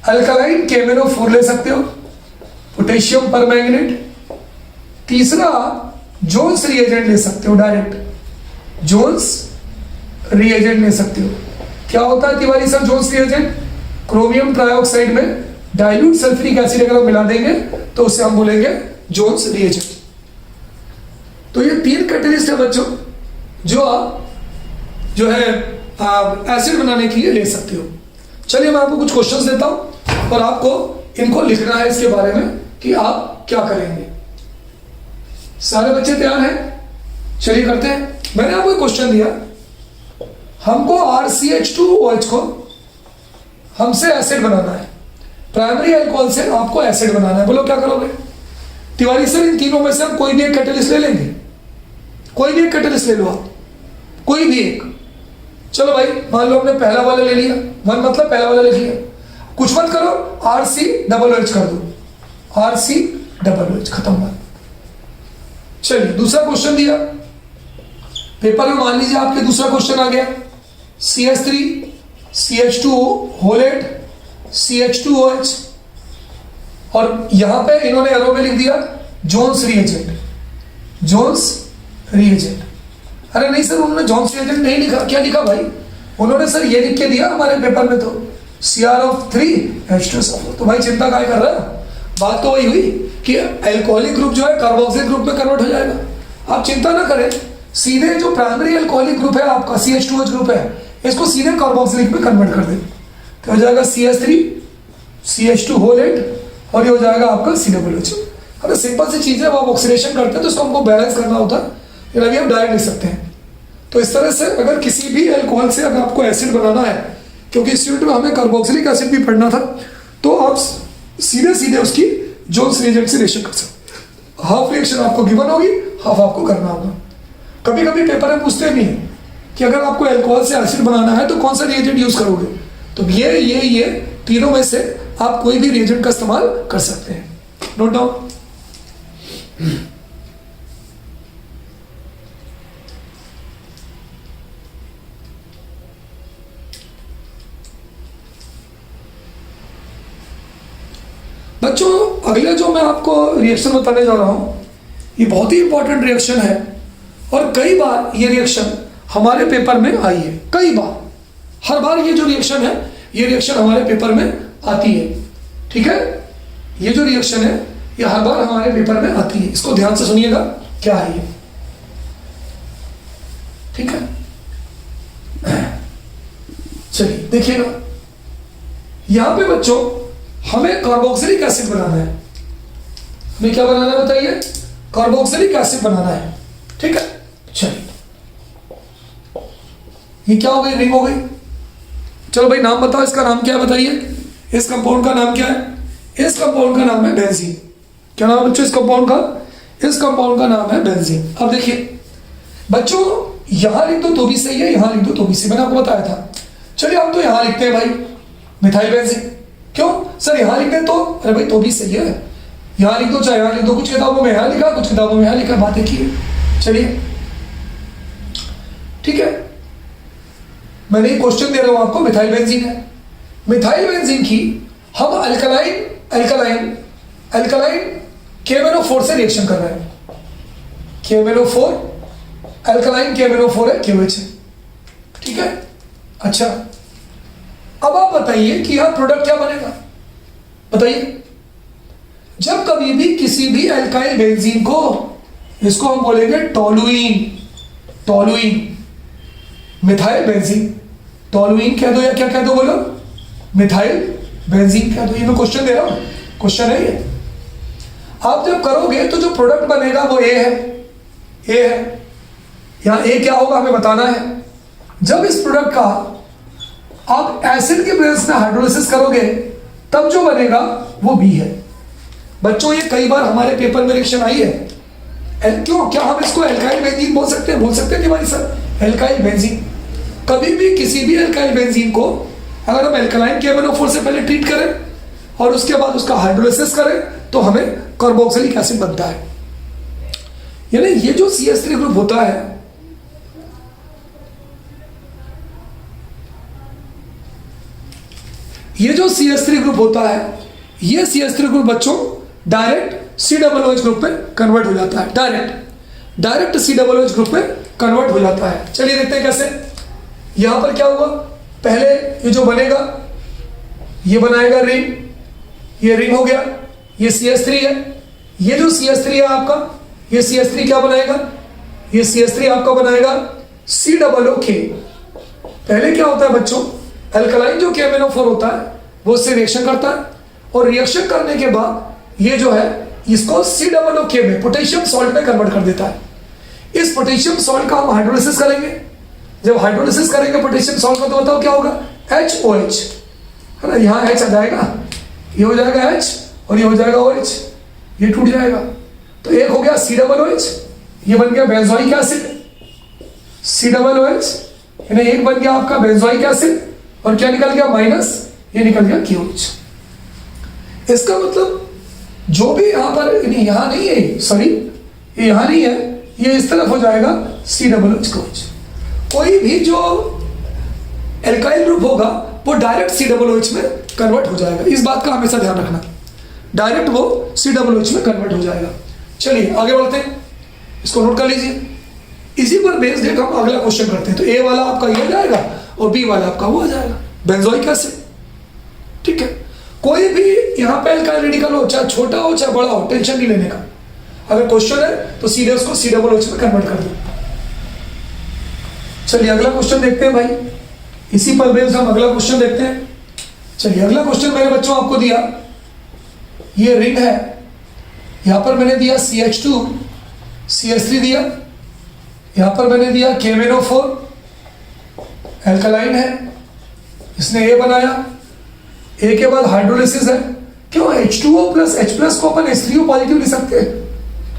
अल्कलाइन KMnO4 ले सकते हो, पोटेशियम परमैंगनेट। तीसरा जोन्स रिएजेंट ले सकते हो, डायरेक्ट जोन्स रिएजेंट ले सकते हो। क्या होता है Tiwari sir Jones reagent? Chromium trioxide में डाइल्यूट सल्फ्यूरिक एसिड अगर हम मिला देंगे तो उसे हम बोलेंगे जोन्स रिएजेंट। तो ये 3 कैटलिस्ट है बच्चों जो आप जो है एसिड बनाने के लिए ले सकते हो। चलिए मैं आपको कुछ क्वेश्चंस देता हूं और आपको इनको लिखना है इसके बारे में कि आप क्या करेंगे। सारे बच्चे तैयार हैं? चलिए करते हैं। मैंने आपको क्वेश्चन दिया, हमको RCH2OH को हमसे एसिड बनाना है, प्राइमरी अल्कोहल से आपको एसिड बनाना है। बोलो क्या करोगे? तिवारी सर इन तीनों में से हम कोई भी एक कैटलिस्ट ले लेंगे। कोई भी एक कैटलिस्ट ले लो आप, कोई भी एक। चलो भाई मान लो हमने पहला वाला ले लिया, 1 मतलब पहला वाला लिख लिया। कुछ मत करो, RCOOH कर दो, RCOOH, खत्म बात। चलिए दूसरा क्वेश्चन दिया पेपर में, मान लीजिए आपके दूसरा क्वेश्चन आ गया, CH3 CH2O CH2OH, और यहां पे इन्होंने एरो में लिख दिया जोन्स रिएजेंट, जोन्स रिएजेंट। अरे नहीं सर उन्होंने जोन्स रिएजेंट नहीं लिखा, क्या लिखा भाई? उन्होंने सर ये लिख के दिया हमारे पेपर में तो CrO3H2SO4। तो भाई चिंता काय कर रहा है? बात तो वही हुई कि अल्कोहलिक ग्रुप जो है कार्बोक्सिलिक ग्रुप में कन्वर्ट हो जाएगा। आप चिंता ना करें, सीधे जो प्राइमरी अल्कोहलिक ग्रुप है आपका CH2OH ग्रुप है, इसको सीधे कार्बोक्सिलिक में कन्वर्ट कर दें तो हो जाएगा CH3 CH2OH और ये हो जाएगा आपका COOH। अगर सिंपल सी चीज है, वो आप ऑक्सीडेशन करते हैं तो इसको हमको बैलेंस करना होता है, फिर अभी हम डायरेक्ट लिख सकते हैं। तो इस तरह से अगर किसी भी अल्कोहल से अगर आपको एसिड बनाना है, क्योंकि इस यूनिट में हमें कार्बोक्सिलिक एसिड भी पढ़ना था, तो आप सीधे सीधे उसकी जोन्स रिएजेंट से रिएक्शन कर सकते। हाफ रिएक्शन आपको गिवन होगी, हाफ आपको करना होगा। कभी कभी पेपर में पूछते भी हैं कि अगर आपको अल्कोहल से एसिड बनाना है तो कौन सा रिएजेंट यूज करोगे? तो ये तीनों में से आप कोई भी रिएजेंट का इस्तेमाल कर सकते हैं। Note down. बच्चों अगले जो मैं आपको रिएक्शन बताने जा रहा हूं, ये बहुत ही इंपॉर्टेंट रिएक्शन है और कई बार ये रिएक्शन हमारे पेपर में आई है। कई बार, हर बार ये जो रिएक्शन है, ये रिएक्शन हमारे पेपर में आती है। ठीक है, ये जो रिएक्शन है ये हर बार हमारे पेपर में आती है। इसको ध्यान से सुनिएगा क्या है ये। ठीक है, चलिए देखिएगा यहां पे बच्चों हमें कार्बोक्सिलिक एसिड बनाना है। हमें क्या बनाना है बताइए? कार्बोक्सिलिक एसिड बनाना है, ठीक है। चलिए ये क्या हो गई? रिंग हो गई। चलो भाई नाम बताओ, इसका नाम क्या है बताइए? इस कंपाउंड का नाम क्या है? इस कंपाउंड का नाम है बेंजीन। क्या नाम है बच्चों इस कंपाउंड का? इस कंपाउंड का नाम है बेंजीन। अब देखिए बच्चों यहां लिख दो तो भी सही है, यहां लिख दो तो भी सही, मैंने आपको बताया था। चलिए हम तो यहां लिखते हैं भाई मिथाइल बेंजीन। क्यों सर यहां लिख दें तो? अरे भाई तो भी सही है, यहां लिख दो चाहे यहां लिख दो। कुछ किताबों में यहां लिखा, कुछ किताबों में यहां लिखा, बात एक ही है। चलिए ठीक है, मैंने ये क्वेश्चन दे रहा हूं आपको, मिथाइल बेंजीन है। मिथाइल बेंजीन की हम अल्कलाइन KMnO4 से रिएक्शन कर रहे हैं। KMnO4 अल्कलाइन KMnO4 है, KOH है, ठीक है। अच्छा अब आप बताइए कि यहां प्रोडक्ट क्या बनेगा? बताइए। जब कभी भी किसी भी अल्काइल बेंजीन को, इसको हम बोलेंगे टोलुइन, मिथाइल बेंजीन, टोलुइन कह दो या क्या कह दो बोलो? मिथाइल बेंजीन कह दो। ये मैं क्वेश्चन दे रहा हूं, क्वेश्चन है ये। आप जब करोगे तो जो प्रोडक्ट बनेगा वो ए है। यहां ए क्या होगा हमें बताना है। जब इस प्रोडक्ट का आप एसिड के प्रेजेंस में हाइड्रोलिसिस करोगे तब जो बनेगा वो बी है। बच्चों ये कई बार हमारे पेपर में रिएक्शन आई है। क्यों, क्या हम इसको एल्काइल बेंजीन बोल सकते हैं? बोल सकते हैं कि भाई सर एल्काइल बेंजीन। कभी भी किसी भी एल्काइल बेंजीन को अगर हम एल्कलाइन KMnO4 से पहले ट्रीट करें और उसके बाद उसका हाइड्रोलिसिस करें तो हमें कार्बोक्सिलिक एसिड बनता है। यानी ये जो CH3 ग्रुप होता है, ये जो CH3 ग्रुप होता है, ये CH3 ग्रुप बच्चों डायरेक्ट COOH ग्रुप में कन्वर्ट हो जाता है। डायरेक्ट COOH ग्रुप में कन्वर्ट हो जाता है। चलिए देखते हैं कैसे। यहां पर क्या हुआ? पहले ये जो बनेगा ये बनाएगा रिंग, ये रिंग हो गया, ये CH3 है। ये जो CH3 है आपका, ये CH3 क्या बनाएगा? ये CH3 आपका बनाएगा COOK। पहले क्या होता है बच्चों? अल्कलाइन जो KMnO4 होता है वो उससे रिएक्शन करता है और रिएक्शन करने के बाद ये जो है इसको COOK में, पोटेशियम सॉल्ट में कन्वर्ट कर देता है। इस पोटेशियम सॉल्ट का हम हाइड्रोलिसिस करेंगे। जब हाइड्रोलिसिस करेंगे पोटेशियम सॉल्ट का तो बताओ क्या होगा? HOH है ना, यहाँ H आ जाएगा, ये हो जाएगा H और ये हो जाएगा OH, ये टूट जाएगा। तो एक हो गया COOH, ये बन गया बेंजोइक एसिड, COOH, यानी एक बन गया आपका बेंजोइक एसिड और क्या निकल गया? माइनस, ये निकल गया KOH। इसका मतलब जो भी यहां पर, यहां नहीं है, सॉरी ये यहां नहीं है, ये इस तरफ हो जाएगा COOH। कोई भी जो एल्काइल ग्रुप होगा वो डायरेक्ट COOH में कन्वर्ट हो जाएगा। इस बात का हमेशा ध्यान रखना, डायरेक्ट वो COOH में कन्वर्ट हो जाएगा। चलिए आगे बढ़ते हैं, इसको नोट कर लीजिए। इसी पर बेस्ड एक हम अगला क्वेश्चन करते हैं। तो ए वाला आपका ये हो जाएगा और बी वाला आपका वो आ जाएगा, बेंजोइक एसिड, ठीक है। कोई भी यहाँ पे एल्काइल रेडिकल हो, चाहे छोटा हो चाहे बड़ा हो, टेंशन नहीं लेने का। अगर क्वेश्चन है तो सीधे उसको COOH में कन्वर्ट कर दो। चलिए अगला क्वेश्चन देखते हैं भाई, इसी पर बेस्ड हम अगला क्वेश्चन देखते हैं। चलिए अगला क्वेश्चन मैंने बच्चों आपको दिया, ये रिंग है, यहां पर मैंने दिया CH2 CH3 दिया, यहां पर मैंने दिया KMnO4 एल्कलाइन है, इसने A बनाया, A के बाद हाइड्रोलिसिस है। क्यों H2O प्लस H प्लस को अपन H3O पॉजिटिव लिख सकते हैं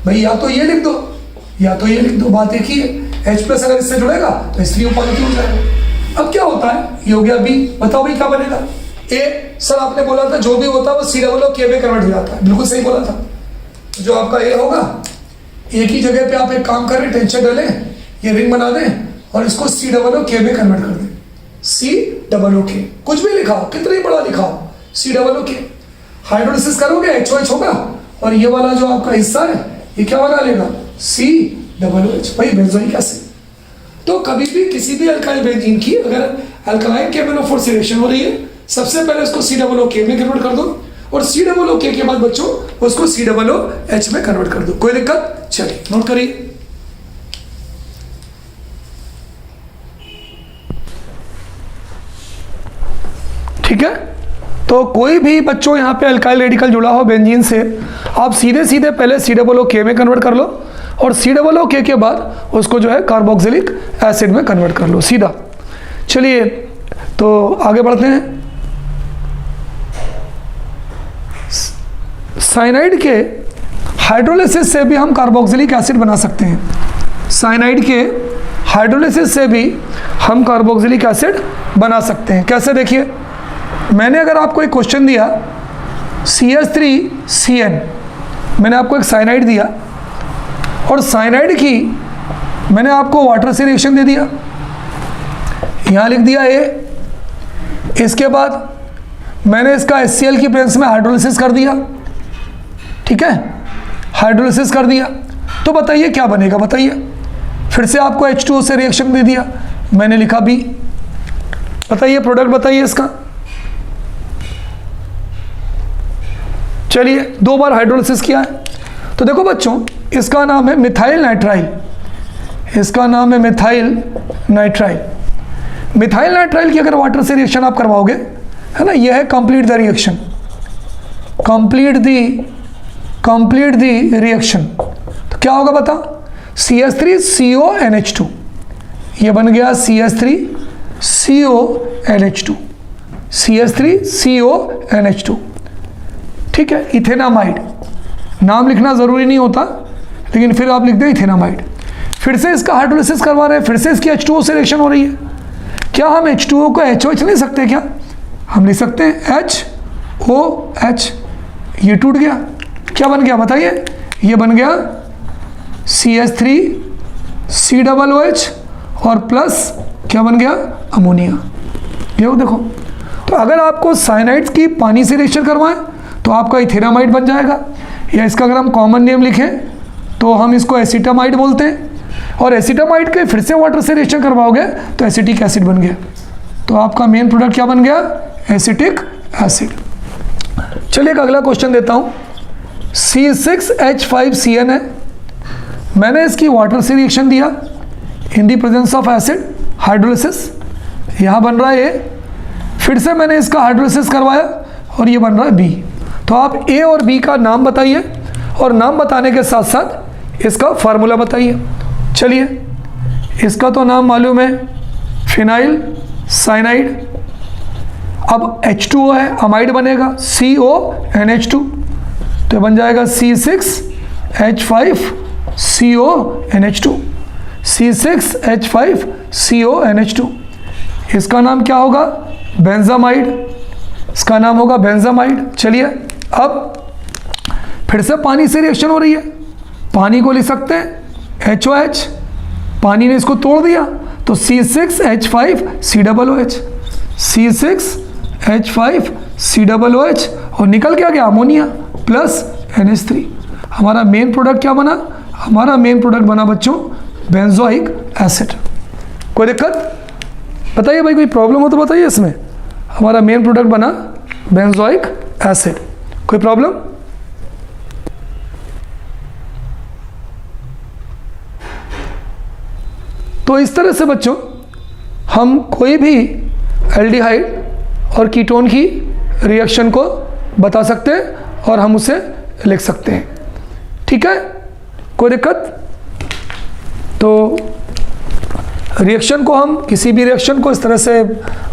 भाई, या तो ये लिख दो या तो ये लिख दो, बात एक ही है। H प्लस अगर इससे जुड़ेगा तो H3O पॉजिटिव हो जाएगा। अब क्या होता है, ये हो गया B, बताओ भाई क्या बनेगा? A, सर आपने बोला था जो भी होता है वो COOK में कन्वर्ट हो जाता है, बिल्कुल सही बोला था। जो आपका A होगा, एक ही जगह पे आप एक काम करें, टेंशन डालें, ये रिंग बना दें और इसको COOK में कन्वर्ट कर दें। COOK कुछ भी लिखा हो, कितना ही बड़ा लिखा हो, COOK। हाइड्रोलिसिस करोगे HOH होगा और ये वाला जो आपका हिस्सा है ये क्या बना लेगा? COOH, भाई बेंजोइक एसिड। तो कभी भी किसी भी अल्काइल बेंजीन की अगर अल्कलाइन KMnO4 से रिएक्शन हो रही है, सबसे पहले उसको COOK में कन्वर्ट कर दो और COOK के बाद बच्चों उसको COOH में कन्वर्ट कर दो। कोई दिक्कत? चलिए नोट करिए। ठीक है। तो कोई भी बच्चों यहाँ पे अल्काइल रेडिकल जुड़ा हो बेंजीन से, आप सीधे सीधे पहले COOK में कन्वर्ट कर लो और COOK के बाद उसको जो है कार्बोक्सिलिक एसिड में कन्वर्ट कर लो सीधा। चलिए तो आगे बढ़ते हैं। साइनाइड के हाइड्रोलिसिस से भी हम कार्बोक्सिलिक एसिड बना सकते हैं। साइनाइड के हाइड्रोलिसिस से भी हम कार्बोक्सिलिक एसिड बना सकते हैं। कैसे? देखिए, मैंने अगर आपको एक क्वेश्चन दिया CH3CN, मैंने आपको एक साइनाइड दिया और साइनाइड की मैंने आपको वाटर से रिएक्शन दे दिया, यहाँ लिख दिया A, इसके बाद मैंने इसका HCl की प्रेजेंस में हाइड्रोलिसिस कर दिया, ठीक है, हाइड्रोलिसिस कर दिया, तो बताइए क्या बनेगा? बताइए। फिर से आपको H2O से रिएक्शन दे दिया, मैंने लिखा B, बताइए प्रोडक्ट बताइए इसका। चलिए 2 बार हाइड्रोलिसिस किया है, तो देखो बच्चों इसका नाम है मिथाइल नाइट्राइल, इसका नाम है मिथाइल नाइट्राइल। मिथाइल नाइट्राइल की अगर वाटर से रिएक्शन आप करवाओगे, है ना, यह है complete the reaction, complete the reaction. तो क्या होगा बता? CH3CONH2, ये बन गया CH3CONH2, CH3CONH2, ठीक है। इथेनामाइड, नाम लिखना ज़रूरी नहीं होता, लेकिन फिर आप लिख दें इथेनामाइड। फिर से इसका हाइड्रोलिसिस करवा रहे हैं, फिर से इसकी H2O से रिएक्शन हो रही है। क्या हम H2O को HOH नहीं सकते? क्या हम लिख सकते हैं HOH, ये टूट गया, क्या बन गया बताइए? ये बन गया CH3COOH और प्लस क्या बन गया? अमोनिया। ये देखो, तो अगर आपको साइनाइड्स की पानी से रिएक्शन करवाएं तो आपका इथेनामाइड बन जाएगा, या इसका अगर हम कॉमन नेम लिखें तो हम इसको एसिटामाइड बोलते हैं, और एसिटामाइड के फिर से वाटर से रिएक्शन करवाओगे तो एसिटिक एसिड बन गया। तो आपका मेन प्रोडक्ट क्या बन गया? Acetic acid. चलिए एक अगला क्वेश्चन देता हूँ। C6H5CN है, मैंने इसकी वाटर से रिएक्शन दिया in the presence of acid, hydrolysis, यहाँ बन रहा है A, फिर से मैंने इसका हाइड्रोलिसिस करवाया और ये बन रहा है B। तो आप A और B का नाम बताइए और नाम बताने के साथ साथ इसका फार्मूला बताइए। चलिए, इसका तो नाम मालूम है, फिनाइल साइनाइड, अब H2O है, अमाइड बनेगा CONH2, तो बन जाएगा C6H5CONH2, C6H5CONH2। इसका नाम क्या होगा? बेंजामाइड, इसका नाम होगा बेंजामाइड। चलिए, अब फिर से पानी से रिएक्शन हो रही है, पानी को लिख सकते हैं HOH, पानी ने इसको तोड़ दिया तो C6H5COOH, C6H5COOH, और निकल क्या गया? Ammonia plus NH3। हमारा मेन प्रोडक्ट क्या बना? हमारा मेन प्रोडक्ट बना बच्चों बेंजोइक एसिड। कोई दिक्कत? बताइए भाई, कोई प्रॉब्लम हो तो बताइए इसमें। हमारा मेन प्रोडक्ट बना बेंजोइक एसिड, कोई प्रॉब्लम? तो इस तरह से बच्चों हम कोई भी एल्डिहाइड और कीटोन की रिएक्शन को बता सकते हैं और हम उसे लिख सकते हैं, ठीक है, कोई दिक्कत? तो रिएक्शन को हम, किसी भी रिएक्शन को इस तरह से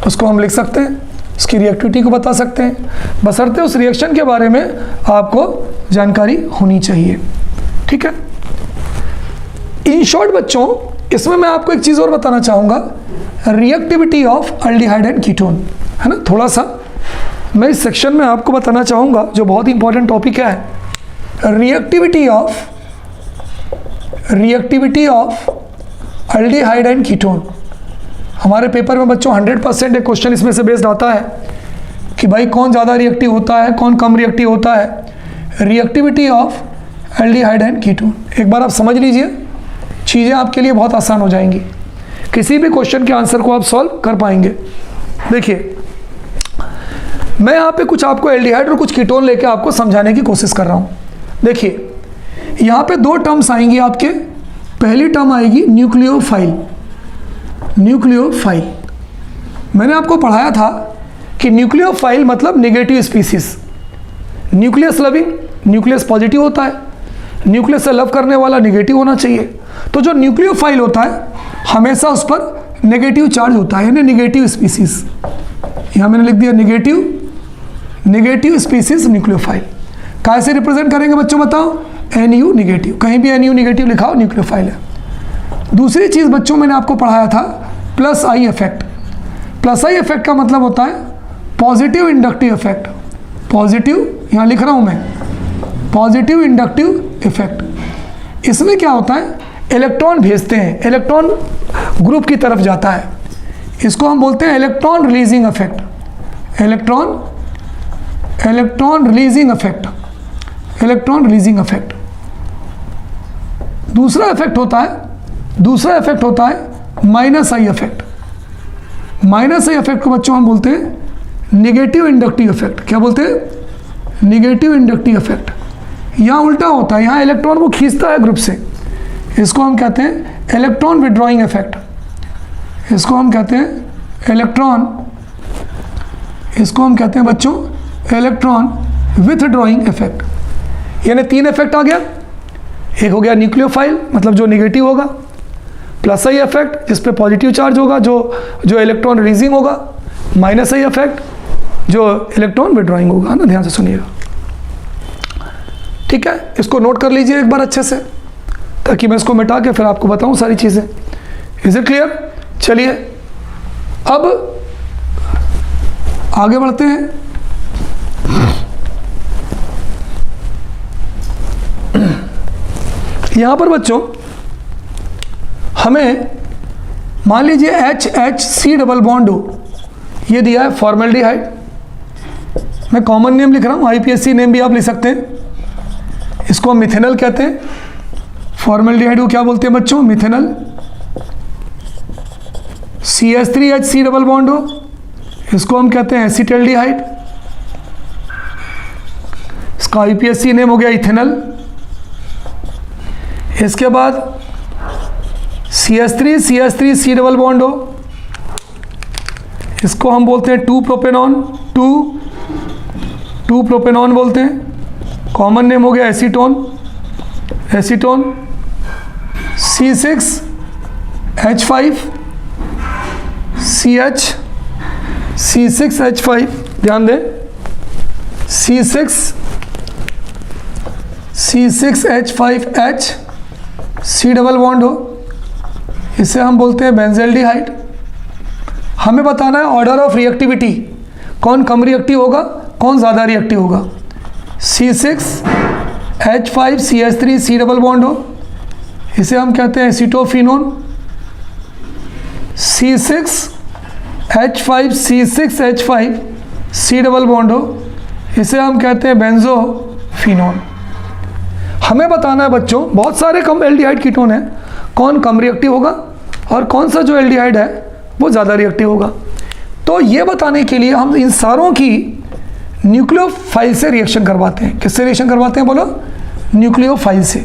उसको हम लिख सकते हैं, उसकी रिएक्टिविटी को बता सकते हैं, बशर्ते उस रिएक्शन के बारे में आपको जानकारी होनी चाहिए, ठीक है। इन शॉर्ट बच्चों, इसमें मैं आपको एक चीज़ और बताना चाहूँगा, reactivity of aldehyde and ketone, है ना। थोड़ा सा मैं इस सेक्शन में आपको बताना चाहूँगा, जो बहुत ही इंपॉर्टेंट टॉपिक है, reactivity of aldehyde and ketone. हमारे पेपर में बच्चों 100% एक क्वेश्चन इसमें से बेस्ड आता है कि भाई कौन ज़्यादा रिएक्टिव होता है, कौन कम रिएक्टिव होता है। Reactivity of aldehyde and ketone, एक बार आप समझ लीजिए, चीज़ें आपके लिए बहुत आसान हो जाएंगी, किसी भी क्वेश्चन के आंसर को आप सॉल्व कर पाएंगे। देखिए, मैं यहाँ पे कुछ आपको एल्डिहाइड और कुछ कीटोन लेके आपको समझाने की कोशिश कर रहा हूँ। देखिए, यहाँ पे 2 टर्म्स आएंगी आपके। पहली टर्म आएगी न्यूक्लियोफाइल। मैंने आपको पढ़ाया था कि न्यूक्लियोफाइल मतलब negative species, nucleus loving, nucleus positive होता है, न्यूक्लियस से लव करने वाला नेगेटिव होना चाहिए। तो जो न्यूक्लियोफाइल होता है हमेशा उस पर नेगेटिव चार्ज होता है, यानी नेगेटिव स्पीसीज। यहाँ मैंने लिख दिया नेगेटिव स्पीसीज न्यूक्लियोफाइल। कैसे रिप्रेजेंट करेंगे बच्चों बताओ? NU नेगेटिव, कहीं भी NU नेगेटिव लिखाओ न्यूक्लियोफाइल है। दूसरी चीज़ बच्चों मैंने आपको पढ़ाया था plus I effect. Plus I effect का मतलब होता है पॉजिटिव इंडक्टिव इफेक्ट। पॉजिटिव यहाँ लिख रहा हूँ मैं, पॉजिटिव इंडक्टिव इफेक्ट। इसमें क्या होता है, इलेक्ट्रॉन भेजते हैं, इलेक्ट्रॉन ग्रुप की तरफ जाता है, इसको हम बोलते हैं electron releasing effect. Electron releasing effect, electron releasing effect. दूसरा इफेक्ट होता है minus I effect. Minus I effect को बच्चों हम बोलते हैं नेगेटिव इंडक्टिव इफेक्ट। क्या बोलते हैं? Negative inductive effect. यहाँ उल्टा होता है, यहाँ इलेक्ट्रॉन को खींचता है ग्रुप से, इसको हम कहते हैं इलेक्ट्रॉन विड्रॉइंग इफेक्ट। इसको हम कहते हैं बच्चों इलेक्ट्रॉन विथड्रॉइंग इफेक्ट। यानी 3 इफेक्ट आ गया। एक हो गया न्यूक्लियोफाइल मतलब जो नेगेटिव होगा, प्लस आई इफेक्ट जिस पे पॉजिटिव चार्ज होगा, जो इलेक्ट्रॉन रिलीजिंग होगा, माइनस आई इफेक्ट जो इलेक्ट्रॉन विड्रॉइंग होगा। ना ध्यान से सुनिएगा, ठीक है? इसको नोट कर लीजिए एक बार अच्छे से, ताकि मैं इसको मिटा के फिर आपको बताऊं सारी चीज़ें। Is it clear? चलिए अब आगे बढ़ते हैं। यहाँ पर बच्चों हमें मान लीजिए HHC डबल बॉन्ड हो, ये दिया है फॉर्मेल्डिहाइड। मैं कॉमन नेम लिख रहा हूँ, IPSC नेम भी आप लिख सकते हैं। इसको हम मिथेनल कहते हैं। फॉर्मेल्डिहाइड को क्या बोलते हैं बच्चों? मिथेनल। CH3HC डबल बॉन्ड हो, इसको हम कहते हैं एसिटल्डिहाइड। इसका IPSC नेम हो गया इथेनल। इसके बाद CH3C डबल बॉन्ड हो, इसको हम बोलते हैं 2 प्रोपेनॉन, 2 प्रोपेनॉन बोलते हैं। कॉमन नेम हो गया एसीटोन। C6H5 ध्यान दें, C6H5H C डबल बॉन्ड हो, इसे हम बोलते हैं बेंजल्डिहाइड। हमें बताना है ऑर्डर ऑफ रिएक्टिविटी, कौन कम रिएक्टिव होगा, कौन ज़्यादा रिएक्टिव होगा। C6H5CH3C डबल बॉन्ड हो, इसे हम कहते हैं एसिटोफिनोन। C6H5C6H5C डबल बॉन्ड हो, इसे हम कहते हैं बेंजोफिनोन। हमें बताना है बच्चों, बहुत सारे कम एल्डिहाइड कीटोन हैं, कौन कम रिएक्टिव होगा और कौन सा जो एल्डिहाइड है वो ज़्यादा रिएक्टिव होगा। तो ये बताने के लिए हम इन सारों की न्यूक्लियोफाइल से रिएक्शन करवाते हैं। किससे रिएक्शन करवाते हैं बोलो? न्यूक्लियोफाइल से।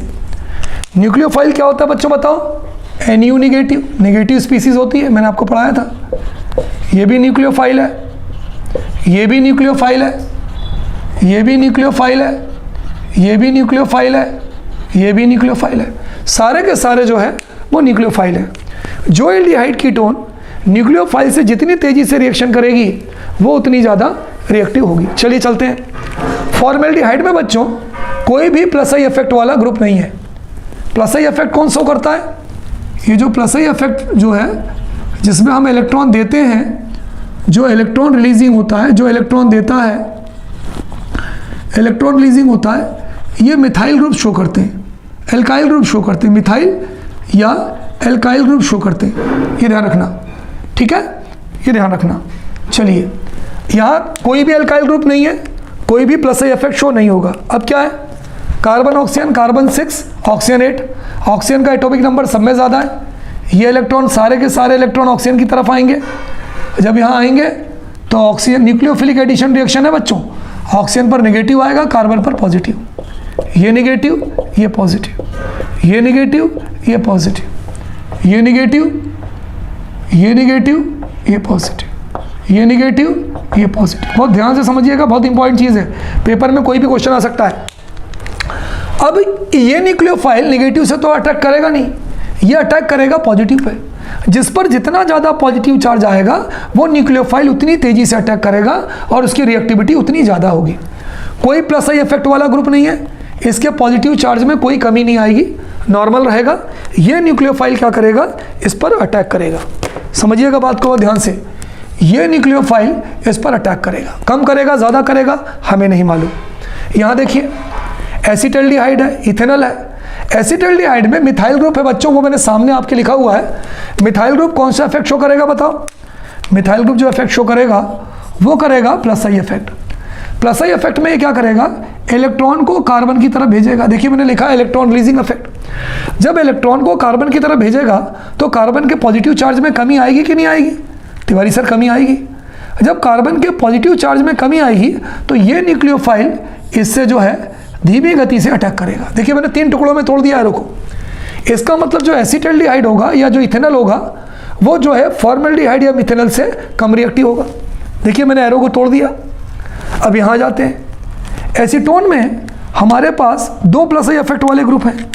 न्यूक्लियोफाइल क्या होता है बच्चों बताओ? NU नेगेटिव, नेगेटिव स्पीसीज होती है, मैंने आपको पढ़ाया था। ये भी न्यूक्लियोफाइल है, ये भी न्यूक्लियोफाइल है, ये भी न्यूक्लियोफाइल है, ये भी न्यूक्लियोफाइल है, ये भी न्यूक्लियोफाइल है। सारे के सारे जो है वो न्यूक्लियोफाइल है। जो एल्डिहाइड कीटोन न्यूक्लियोफाइल से जितनी तेजी से रिएक्शन करेगी वो उतनी ज़्यादा रिएक्टिव होगी। चलिए चलते हैं। फॉर्मेल्डिहाइड में बच्चों कोई भी प्लस आई इफेक्ट वाला ग्रुप नहीं है। प्लस आई इफेक्ट कौन शो करता है? ये जो प्लस आई इफेक्ट जो है, जिसमें हम इलेक्ट्रॉन देते हैं, जो इलेक्ट्रॉन रिलीजिंग होता है, जो इलेक्ट्रॉन देता है, इलेक्ट्रॉन रिलीजिंग होता है, ये मिथाइल ग्रुप शो करते हैं, एल्काइल ग्रुप शो करते हैं, मिथाइल या एल्काइल ग्रुप शो करते हैं। ये ध्यान रखना, ठीक है? ये ध्यान रखना। चलिए, यहाँ कोई भी एल्काइल ग्रुप नहीं है, कोई भी प्लस आई इफेक्ट शो नहीं होगा। अब क्या है? Carbon oxygen, carbon 6, oxygen 8। Oxygen का एटॉमिक नंबर सब में ज़्यादा है। ये इलेक्ट्रॉन, सारे के सारे इलेक्ट्रॉन ऑक्सीजन की तरफ आएंगे। जब यहाँ आएंगे तो ऑक्सीजन, न्यूक्लियोफिलिक एडिशन रिएक्शन है बच्चों, ऑक्सीजन पर नेगेटिव आएगा, कार्बन पर पॉजिटिव। ये नेगेटिव, ये पॉजिटिव, ये नेगेटिव, ये पॉजिटिव, ये नेगेटिव, ये नेगेटिव, ये पॉजिटिव, ये निगेटिव, ये पॉजिटिव। बहुत ध्यान से समझिएगा, बहुत इंपॉर्टेंट चीज़ है, पेपर में कोई भी क्वेश्चन आ सकता है। अब ये न्यूक्लियोफाइल निगेटिव से तो अटैक करेगा नहीं, ये अटैक करेगा पॉजिटिव पे। जिस पर जितना ज़्यादा पॉजिटिव चार्ज आएगा वो न्यूक्लियोफाइल उतनी तेज़ी से अटैक करेगा और उसकी रिएक्टिविटी उतनी ज़्यादा होगी। कोई प्लस आई इफेक्ट वाला ग्रुप नहीं है, इसके पॉजिटिव चार्ज में कोई कमी नहीं आएगी, नॉर्मल रहेगा। ये न्यूक्लियोफाइल क्या करेगा, इस पर अटैक करेगा। समझिएगा बात को ध्यान से, ये न्यूक्लियोफाइल इस पर अटैक करेगा। कम करेगा, ज़्यादा करेगा, हमें नहीं मालूम। यहाँ देखिए एसिटल्डिहाइड है, इथेनॉल है। एसिटल्डिहाइड में मिथाइल ग्रुप है बच्चों, वो मैंने सामने आपके लिखा हुआ है। मिथाइल ग्रुप कौन सा इफेक्ट शो करेगा बताओ? मिथाइल ग्रुप जो इफेक्ट शो करेगा वो करेगा plus I effect. Plus I effect में क्या करेगा, इलेक्ट्रॉन को कार्बन की तरफ भेजेगा। देखिए मैंने लिखा है इलेक्ट्रॉन रिलीजिंग इफेक्ट। जब इलेक्ट्रॉन को कार्बन की तरफ भेजेगा तो कार्बन के पॉजिटिव चार्ज में कमी आएगी कि नहीं आएगी? तिवारी सर कमी आएगी। जब कार्बन के पॉजिटिव चार्ज में कमी आएगी तो ये न्यूक्लियोफाइल इससे जो है धीमी गति से अटैक करेगा। देखिए मैंने 3 टुकड़ों में तोड़ दिया है, रुको। इसका मतलब जो एसिटल्डिहाइड होगा या जो इथेनॉल होगा वो जो है फॉर्मल्डिहाइड या मिथेनॉल से कम रिएक्टिव होगा। देखिए मैंने एरो को तोड़ दिया। अब यहाँ जाते हैं, एसीटोन में हमारे पास 2 प्लस आई इफेक्ट वाले ग्रुप हैं,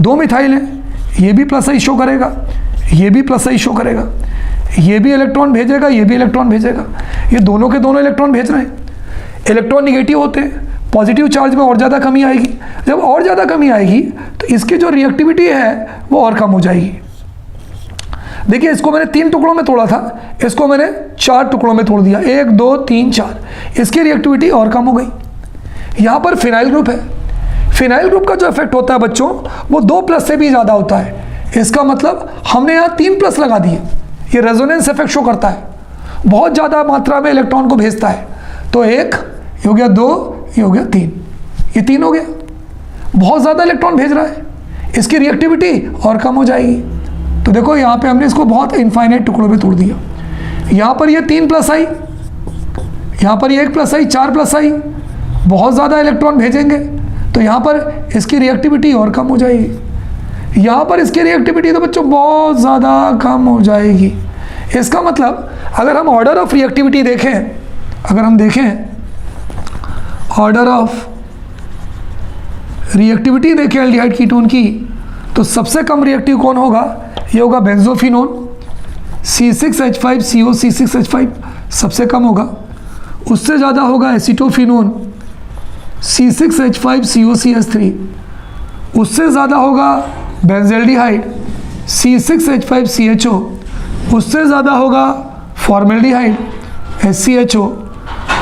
2 मिथाइल हैं। ये भी प्लस आई शो करेगा, ये भी प्लस आई शो करेगा, ये भी इलेक्ट्रॉन भेजेगा, ये भी इलेक्ट्रॉन भेजेगा। ये दोनों के दोनों इलेक्ट्रॉन भेज रहे हैं। इलेक्ट्रॉन निगेटिव होते हैं, पॉजिटिव चार्ज में और ज़्यादा कमी आएगी। जब और ज़्यादा कमी आएगी तो इसकी जो रिएक्टिविटी है वो और कम हो जाएगी। देखिए इसको मैंने 3 टुकड़ों में तोड़ा था, इसको मैंने 4 टुकड़ों में तोड़ दिया, 1 2 3 4। इसकी रिएक्टिविटी और कम हो गई। यहाँ पर फिनाइल ग्रुप है। फिनाइल ग्रुप का जो इफेक्ट होता है बच्चों वो 2 प्लस से भी ज़्यादा होता है। इसका मतलब हमने यहाँ 3 प्लस लगा दिए। ये रेजोनेंस इफेक्ट शो करता है, बहुत ज़्यादा मात्रा में इलेक्ट्रॉन को भेजता है। तो 1 ये हो गया, 2 ये हो गया, 3 ये 3 हो गया। बहुत ज़्यादा इलेक्ट्रॉन भेज रहा है, इसकी रिएक्टिविटी और कम हो जाएगी। तो देखो यहाँ पे हमने इसको बहुत इनफाइनाइट टुकड़ों में तोड़ दिया। यहाँ पर ये 3 प्लस आई, यहाँ पर ये 1 प्लस आई, 4 प्लस आई। बहुत ज़्यादा इलेक्ट्रॉन भेजेंगे तो यहाँ पर इसकी रिएक्टिविटी और कम हो जाएगी। यहाँ पर इसकी रिएक्टिविटी तो बच्चों बहुत ज़्यादा कम हो जाएगी। इसका मतलब अगर हम ऑर्डर ऑफ रिएक्टिविटी देखें, अगर हम देखें ऑर्डर ऑफ रिएक्टिविटी देखें एल्डिहाइड कीटोन की, तो सबसे कम रिएक्टिव कौन होगा? ये होगा बेंजोफिनोन, C6H5CO C6H5 सबसे कम होगा। उससे ज़्यादा होगा एसिटोफिनोन, C6H5CO CH3। उससे ज़्यादा होगा बेंजल्डिहाइड, C6H5CHO। उससे ज़्यादा होगा फॉर्मल्डिहाइड, SCHO।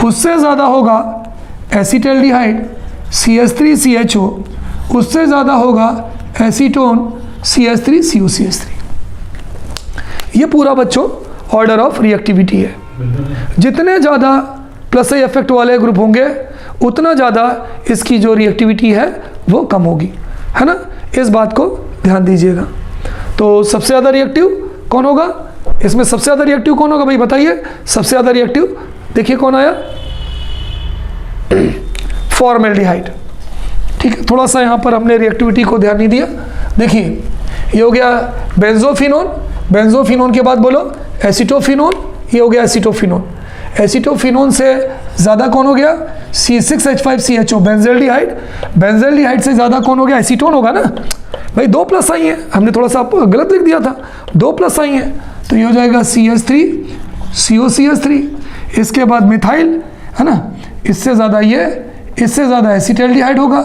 उससे ज़्यादा होगा एसिटल्डिहाइड, CH3CHO। उससे ज़्यादा होगा एसीटोन, CH3COCH3। ये पूरा बच्चों ऑर्डर ऑफ रिएक्टिविटी है। जितने ज़्यादा प्लस आई इफेक्ट वाले ग्रुप होंगे उतना ज़्यादा इसकी जो रिएक्टिविटी है वो कम होगी, है ना। इस बात को ध्यान दीजिएगा। तो सबसे ज़्यादा रिएक्टिव कौन होगा? इसमें सबसे ज़्यादा रिएक्टिव कौन होगा भाई बताइए? सबसे ज़्यादा रिएक्टिव देखिए कौन आया, फॉर्मल्डिहाइड। ठीक है, थोड़ा सा यहाँ पर हमने रिएक्टिविटी को ध्यान नहीं दिया। देखिए ये हो गया बेंजोफिनोन, बेंजोफिनोन के बाद बोलो एसिटोफिनोन, ये हो गया एसिटोफिनोन। एसिटोफिनोन से ज़्यादा कौन हो गया? C6H5CHO, benzaldehyde. बेंजल्डिहाइड से ज़्यादा कौन हो गया? एसीटोन होगा ना भाई। 2 प्लस आई हैं, हमने थोड़ा सा गलत लिख दिया था, 2 प्लस आई हैं तो ये हो जाएगा CH3COCH3। इसके बाद मिथाइल, है ना। इससे ज़्यादा ये, इससे ज़्यादा एसिटल्डिहाइड होगा,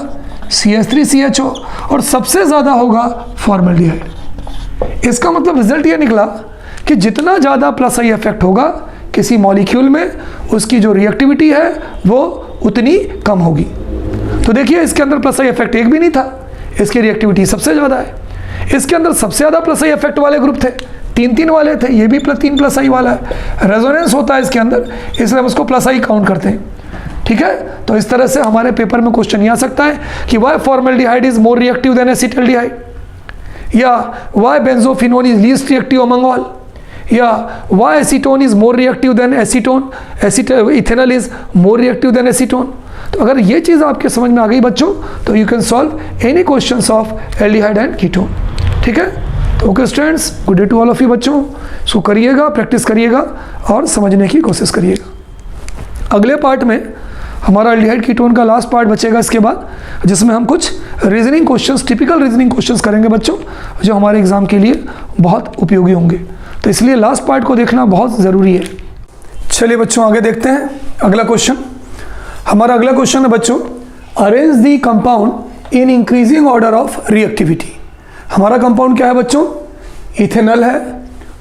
CH3CHO। और सबसे ज़्यादा होगा फॉर्मल्डिहाइड। इसका मतलब रिजल्ट ये निकला कि जितना ज़्यादा प्लस आई इफेक्ट होगा किसी मॉलिक्यूल में, उसकी जो रिएक्टिविटी है वो उतनी कम होगी। तो देखिए इसके अंदर प्लस आई इफेक्ट एक भी नहीं था, इसकी रिएक्टिविटी सबसे ज़्यादा है। इसके अंदर सबसे ज़्यादा प्लस आई इफेक्ट वाले ग्रुप थे, 3 वाले थे, ये भी 3 प्लस आई वाला है। रेजोनेंस होता है इसके अंदर, इसलिए हम उसको प्लस आई काउंट करते हैं। ठीक है, तो इस तरह से हमारे पेपर में क्वेश्चन ये आ सकता है कि why formaldehyde is more reactive than acetaldehyde, या why benzophenone is least reactive among all, या why acetone is more reactive than acetone, ethanol is more reactive than acetone. तो अगर ये चीज़ आपके समझ में आ गई बच्चों तो you can solve any questions of aldehyde and ketone. ठीक है, तो okay students, good day to all of you बच्चों। इसको करिएगा, प्रैक्टिस करिएगा और समझने की कोशिश करिएगा। अगले पार्ट में हमारा एल्डिहाइड कीटोन का लास्ट पार्ट बचेगा इसके बाद, जिसमें हम कुछ reasoning questions, typical reasoning questions करेंगे बच्चों, जो हमारे एग्जाम के लिए बहुत उपयोगी होंगे। तो इसलिए लास्ट पार्ट को देखना बहुत ज़रूरी है। चलिए बच्चों आगे देखते हैं अगला क्वेश्चन। हमारा अगला क्वेश्चन है बच्चों, arrange the compound in increasing order of reactivity. हमारा कंपाउंड क्या है बच्चों? इथेनॉल है,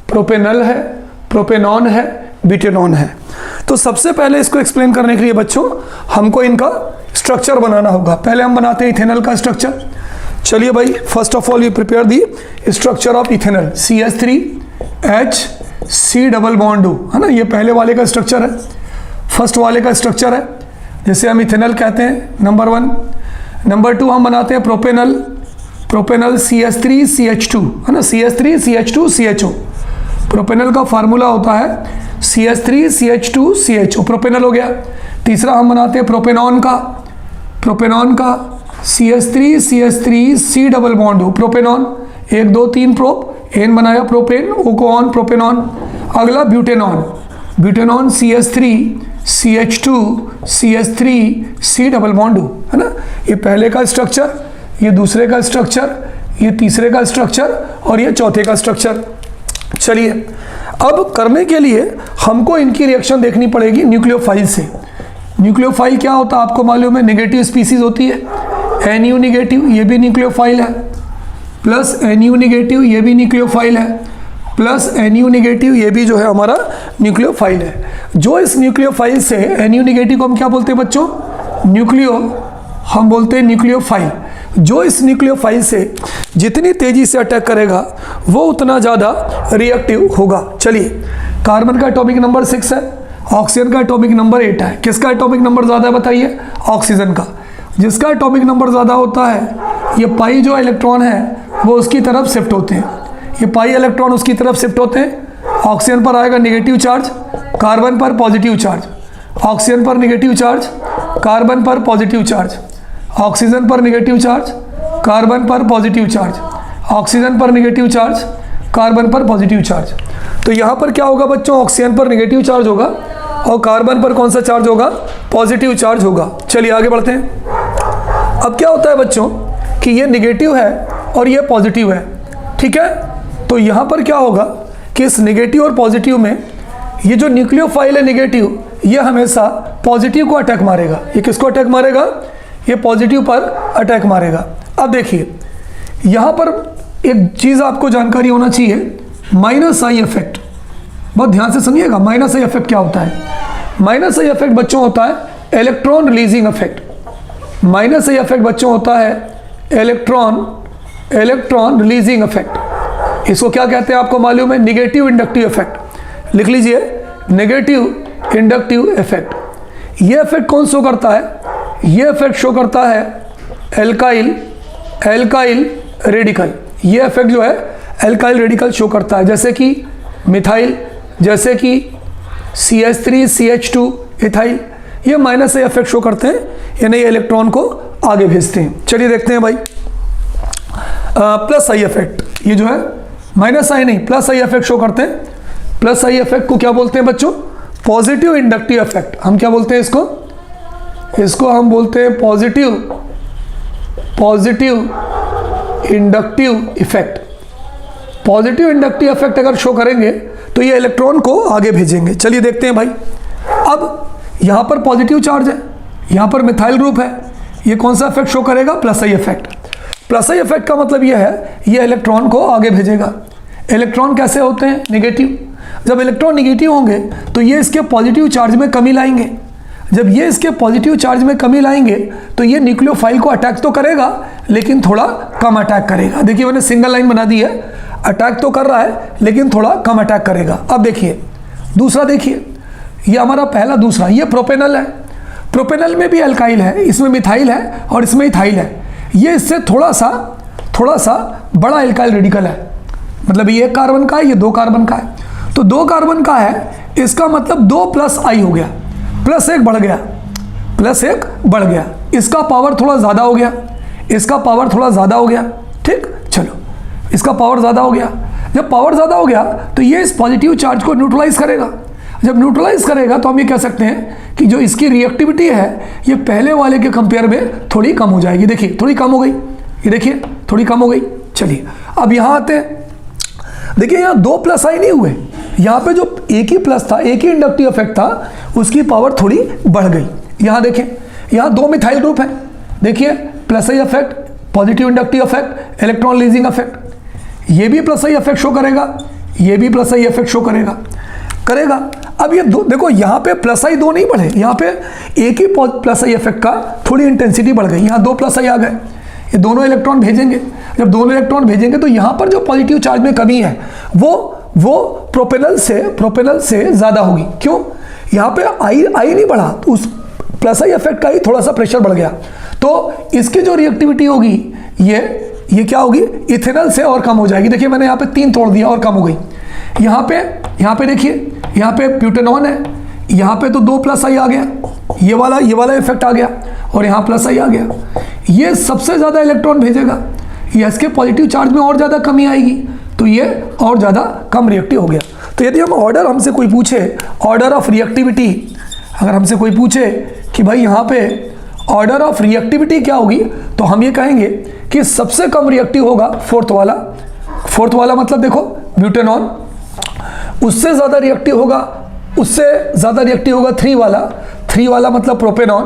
प्रोपेनॉल है, प्रोपेनॉन है, ब्यूटेनॉन है। तो सबसे पहले इसको एक्सप्लेन करने के लिए बच्चों हमको इनका स्ट्रक्चर बनाना होगा। पहले हम बनाते हैं इथेनॉल का स्ट्रक्चर। चलिए भाई, first of all you prepare the structure of ethanol, CH3HC double bond 2, है ना। ये पहले वाले का स्ट्रक्चर है, फर्स्ट वाले का स्ट्रक्चर है, जिसे हम इथेनॉल कहते हैं, नंबर 1। नंबर 2 हम बनाते हैं प्रोपेनॉल, प्रोपेनॉल CH3CH2, है ना, CH3CH2CHO। प्रोपेनॉल का फार्मूला होता है CH3CH2CHO, प्रोपेनॉल हो गया। तीसरा हम बनाते हैं प्रोपेनॉन का, प्रोपेनॉन का CH3CH3C डबल बॉन्ड हो, प्रोपेनॉन, 1 2 3 प्रोप, एन बनाया प्रोपेन, ओ को ऑन, प्रोपेनॉन। अगला butanone, butanone CH3CH2CH3C double bond हो, है ना। ये पहले का स्ट्रक्चर, ये दूसरे का स्ट्रक्चर, ये तीसरे का स्ट्रक्चर और ये चौथे का स्ट्रक्चर। चलिए अब करने के लिए हमको इनकी रिएक्शन देखनी पड़ेगी न्यूक्लियोफाइल से। न्यूक्लियोफाइल क्या होता है आपको मालूम है? नेगेटिव स्पीसीज होती है। NU निगेटिव, ये भी न्यूक्लियोफाइल है, प्लस NU निगेटिव, ये भी न्यूक्लियोफाइल है, प्लस NU निगेटिव, ये भी जो है हमारा न्यूक्लियोफाइल है। जो इस न्यूक्लियोफाइल से, NU निगेटिव को हम क्या बोलते हैं बच्चों? हम बोलते हैं न्यूक्लियोफाइल। जो इस न्यूक्लियोफाइल से जितनी तेजी से अटैक करेगा वो उतना ज़्यादा रिएक्टिव होगा। चलिए, कार्बन का एटॉमिक नंबर 6 है, ऑक्सीजन का एटॉमिक नंबर 8 है। किसका एटॉमिक नंबर ज़्यादा है बताइए? ऑक्सीजन का। जिसका एटॉमिक नंबर ज़्यादा होता है, ये पाई जो इलेक्ट्रॉन है वो उसकी तरफ शिफ्ट होते हैं, ये पाई इलेक्ट्रॉन उसकी तरफ शिफ्ट होते हैं। ऑक्सीजन पर आएगा नेगेटिव चार्ज, कार्बन पर पॉजिटिव चार्ज, ऑक्सीजन पर नेगेटिव चार्ज, कार्बन पर पॉजिटिव चार्ज, ऑक्सीजन पर नेगेटिव चार्ज, कार्बन पर पॉजिटिव चार्ज, ऑक्सीजन पर नेगेटिव चार्ज, कार्बन पर पॉजिटिव चार्ज। तो यहाँ पर क्या होगा बच्चों? ऑक्सीजन पर नेगेटिव चार्ज होगा और कार्बन पर कौन सा चार्ज होगा? पॉजिटिव चार्ज होगा। चलिए आगे बढ़ते हैं। अब क्या होता है बच्चों कि ये नेगेटिव है और ये पॉजिटिव है, ठीक है। तो यहाँ पर क्या होगा कि इस नेगेटिव और पॉजिटिव में ये जो न्यूक्लियोफाइल है नेगेटिव, ये हमेशा पॉजिटिव को अटैक मारेगा। ये किसको अटैक मारेगा? ये पॉजिटिव पर अटैक मारेगा। अब देखिए यहाँ पर एक चीज़ आपको जानकारी होना चाहिए, माइनस आई इफेक्ट। बहुत ध्यान से सुनिएगा, माइनस आई इफेक्ट क्या होता है? माइनस आई इफेक्ट बच्चों होता है electron releasing effect. Minus I effect बच्चों होता है इलेक्ट्रॉन रिलीजिंग इफेक्ट। इसको क्या कहते हैं आपको मालूम है? Negative inductive effect. लिख लीजिए, नेगेटिव इंडक्टिव इफेक्ट। ये इफेक्ट कौन शो करता है? ये इफेक्ट शो करता है एल्काइल रेडिकल। ये इफेक्ट जो है एल्काइल रेडिकल शो करता है, जैसे कि मिथाइल, जैसे कि CH3CH2 इथाइल। ये माइनस आई इफेक्ट शो करते हैं, यानी ये इलेक्ट्रॉन को आगे भेजते हैं। चलिए देखते हैं भाई, प्लस आई इफेक्ट। ये जो है माइनस आई नहीं, प्लस आई इफेक्ट शो करते हैं। प्लस आई इफेक्ट को क्या बोलते हैं बच्चों? Positive inductive effect. हम क्या बोलते हैं इसको? इसको हम बोलते हैं positive inductive effect. Positive inductive effect अगर शो करेंगे तो ये इलेक्ट्रॉन को आगे भेजेंगे। चलिए देखते हैं भाई। अब यहाँ पर पॉजिटिव चार्ज है, यहाँ पर मिथाइल ग्रुप है, ये कौन सा इफेक्ट शो करेगा? Plus I effect. Plus I effect का मतलब ये है, ये इलेक्ट्रॉन को आगे भेजेगा। इलेक्ट्रॉन कैसे होते हैं? नेगेटिव। जब इलेक्ट्रॉन नेगेटिव होंगे तो ये इसके पॉजिटिव चार्ज में कमी लाएंगे। जब ये इसके पॉजिटिव चार्ज में कमी लाएंगे तो ये न्यूक्लियोफाइल को अटैक तो करेगा, लेकिन थोड़ा कम अटैक करेगा। देखिए मैंने सिंगल लाइन बना दी है, अटैक तो कर रहा है लेकिन थोड़ा कम अटैक करेगा। अब देखिए दूसरा, देखिए ये हमारा पहला, दूसरा ये प्रोपेनॉल है। प्रोपेनॉल में भी अल्काइल है, इसमें मिथाइल है और इसमें इथाइल है। ये इससे थोड़ा सा बड़ा अल्काइल रेडिकल है, मतलब ये 1 कार्बन का है, ये 2 कार्बन का है। तो 2 कार्बन का है, इसका मतलब 2 प्लस आई हो गया, प्लस 1 बढ़ गया, प्लस 1 बढ़ गया। इसका पावर थोड़ा ज़्यादा हो गया, इसका पावर थोड़ा ज़्यादा हो गया, ठीक। चलो इसका पावर ज़्यादा हो गया। जब पावर ज़्यादा हो गया तो ये इस पॉजिटिव चार्ज को न्यूट्रलाइज करेगा। जब न्यूट्रलाइज करेगा तो हम ये कह सकते हैं कि जो इसकी रिएक्टिविटी है ये पहले वाले के कंपेयर में थोड़ी कम हो जाएगी। देखिए थोड़ी कम हो गई, ये देखिए थोड़ी कम हो गई। चलिए अब यहाँ आते हैं। देखिए यहाँ 2 प्लस आई नहीं हुए, यहाँ पे जो एक ही प्लस था, एक ही इंडक्टिव इफेक्ट था, उसकी पावर थोड़ी बढ़ गई। यहाँ देखें, यहाँ 2 मिथाइल ग्रुप है। देखिए plus I effect, positive inductive effect, electron releasing effect. ये भी प्लस आई इफेक्ट शो करेगा, ये भी प्लस आई इफेक्ट शो करेगा। अब ये दो देखो, यहाँ पे प्लस आई 2 नहीं बढ़े, यहाँ पे एक ही प्लस आई इफेक्ट का थोड़ी इंटेंसिटी बढ़ गई। यहाँ 2 प्लस आई आ गए, ये दोनों इलेक्ट्रॉन भेजेंगे। जब दोनों इलेक्ट्रॉन भेजेंगे तो यहाँ पर जो पॉजिटिव चार्ज में कमी है वो प्रोपेनल से ज़्यादा होगी। क्यों? यहाँ पे आई नहीं बढ़ा, तो उस प्लस आई इफेक्ट का ही थोड़ा सा प्रेशर बढ़ गया, तो इसकी जो रिएक्टिविटी होगी ये क्या होगी, इथेनॉल से और कम हो जाएगी। देखिए मैंने यहाँ पे 3 तोड़ दिया और कम हो गई। यहाँ पे देखिए, यहाँ पे ब्यूटेनॉन है, यहाँ पे तो 2 प्लस आई आ गया, ये वाला इफेक्ट आ गया, और यहाँ प्लस आई आ गया। ये सबसे ज़्यादा इलेक्ट्रॉन भेजेगा, ये इसके पॉजिटिव चार्ज में और ज़्यादा कमी आएगी, तो ये और ज़्यादा कम रिएक्टिव हो गया। तो यदि हम ऑर्डर हमसे कोई पूछे, ऑर्डर ऑफ रिएक्टिविटी, अगर हमसे कोई पूछे कि भाई यहाँ पे ऑर्डर ऑफ रिएक्टिविटी क्या होगी, तो हम ये कहेंगे कि सबसे कम रिएक्टिव होगा फोर्थ वाला मतलब देखो ब्यूटेनॉन, उससे ज़्यादा रिएक्टिव होगा 3 वाला मतलब प्रोपेनॉन,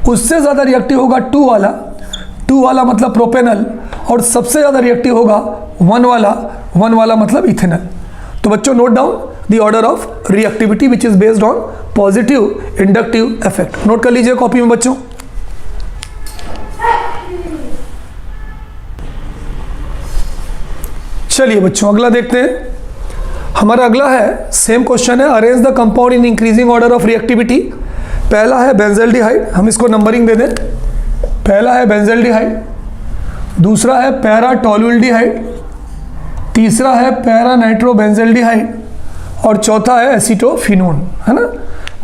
उससे ज़्यादा रिएक्टिव होगा 2 वाला मतलब प्रोपेनल, और सबसे ज़्यादा रिएक्टिव होगा 1 वाला मतलब इथेनॉल। तो बच्चों note down the order of reactivity which is based on positive inductive effect. Note कर लीजिए कॉपी में बच्चों। चलिए बच्चों अगला देखते हैं। हमारा अगला है, सेम क्वेश्चन है, arrange the compound in increasing order of reactivity. पहला है बेंजल्डिहाइड, हम इसको नंबरिंग दे दें। पहला है बेंजल्डिहाइड, दूसरा है पैरा टोल्यूल्डिहाइड, तीसरा है पैरा नाइट्रोबेंजल्डिहाइड, और चौथा है एसीटोफिनोन, है ना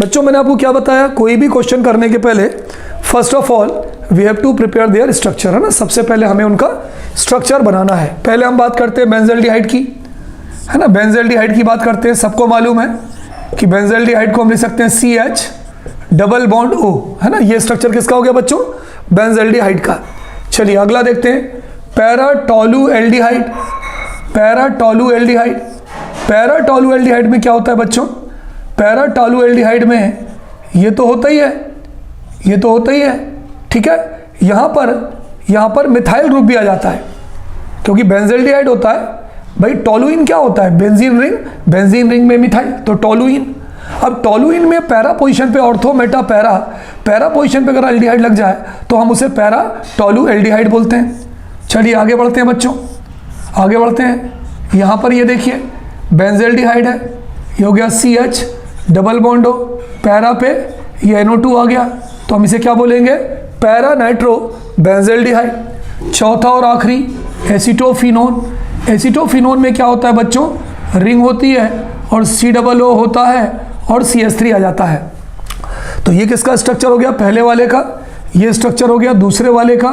बच्चों। मैंने आपको क्या बताया, कोई भी क्वेश्चन करने के पहले first of all we have to prepare their structure, है ना। सबसे पहले हमें उनका स्ट्रक्चर बनाना है। पहले हम बात करते हैं बेंजल्डिहाइड की, है ना। बेंजल्डिहाइड की बात करते हैं। सबको मालूम है कि बेंजल्डिहाइड को हम लिख सकते हैं CH डबल बॉन्ड O, है ना। ये स्ट्रक्चर किसका हो गया बच्चों, बेंजल्डिहाइड का। चलिए अगला देखते हैं, पैरा टोल्यूएल्डिहाइड। पैरा टोल्यूएल्डिहाइड में क्या होता है बच्चों, पैरा टोल्यूएल्डिहाइड में ये तो होता ही है, ठीक है। यहाँ पर मिथाइल ग्रुप भी आ जाता है, क्योंकि बेंजल्डिहाइड होता है भाई, टोलुइन क्या होता है, बेंजीन रिंग में मिथाइल, तो टोलुइन। अब टोलुइन में पैरा पोजीशन पे ऑर्थो मेटा पैरा पोजीशन पे अगर एल्डिहाइड लग जाए तो हम उसे पैरा टोल्यूएल्डिहाइड बोलते हैं। चलिए आगे बढ़ते हैं बच्चों, आगे बढ़ते हैं। यहाँ पर ये देखिए बेंजल्डिहाइड है, ये हो गया CH double bond O, para पे ये NO2 आ गया, तो हम इसे क्या बोलेंगे, पैरा नाइट्रो बेंजल्डिहाइड। चौथा और आखिरी एसीटोफिनोन। एसीटोफिनोन में क्या होता है बच्चों, रिंग होती है और COO होता है और CH3 आ जाता है। तो ये किसका स्ट्रक्चर हो गया, पहले वाले का, ये स्ट्रक्चर हो गया दूसरे वाले का,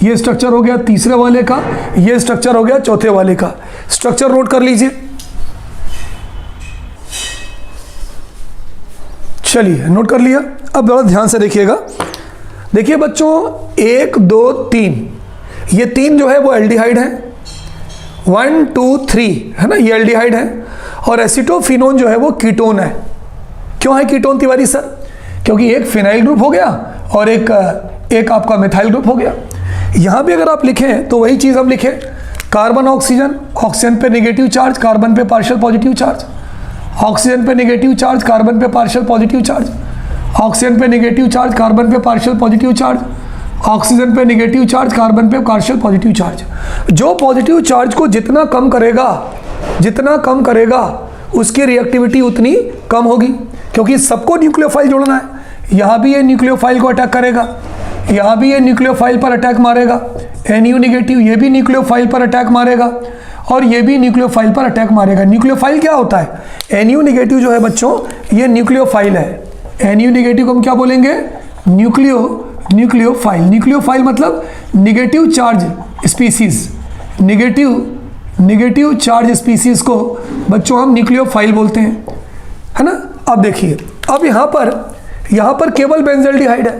ये स्ट्रक्चर हो गया तीसरे वाले का, ये स्ट्रक्चर हो गया चौथे वाले का। स्ट्रक्चर नोट कर लीजिए। चलिए नोट कर लिया। अब बड़ा ध्यान से देखिएगा। देखिए बच्चों 1 2 3, ये 3 जो है वो एल्डिहाइड है, 1 2 3, है ना, ये एल्डिहाइड है। और एसीटोफिनोन जो है वो कीटोन है। क्यों है कीटोन तिवारी सर, क्योंकि एक फिनाइल ग्रुप हो गया और एक आपका मिथाइल ग्रुप हो गया। यहाँ भी अगर आप लिखें तो वही चीज़ हम लिखें, कार्बन ऑक्सीजन पे नेगेटिव चार्ज, कार्बन पे पार्शियल पॉजिटिव चार्ज, ऑक्सीजन पे नेगेटिव चार्ज, कार्बन पे पार्शियल पॉजिटिव चार्ज, ऑक्सीजन पे नेगेटिव चार्ज, कार्बन पे पार्शियल पॉजिटिव चार्ज, ऑक्सीजन पे नेगेटिव चार्ज, कार्बन पे पार्शियल पॉजिटिव चार्ज। जो पॉजिटिव चार्ज को जितना कम करेगा उसकी रिएक्टिविटी उतनी कम होगी, क्योंकि सबको न्यूक्लियोफाइल जोड़ना है। यहाँ भी ये न्यूक्लियोफाइल को अटैक करेगा, यहाँ भी ये न्यूक्लियोफाइल पर अटैक मारेगा, NU नेगेटिव ये भी न्यूक्लियोफाइल पर अटैक मारेगा, और ये भी न्यूक्लियोफाइल पर अटैक मारेगा। न्यूक्लियोफाइल क्या होता है, NU नेगेटिव जो है बच्चों ये न्यूक्लियोफाइल है। NU नेगेटिव को हम क्या बोलेंगे, न्यूक्लियोफाइल। न्यूक्लियोफाइल मतलब negative charge species, negative negative charge species को बच्चों हम न्यूक्लियोफाइल बोलते हैं, है ना। अब देखिए, अब यहाँ पर केवल बेंजल्डिहाइड है,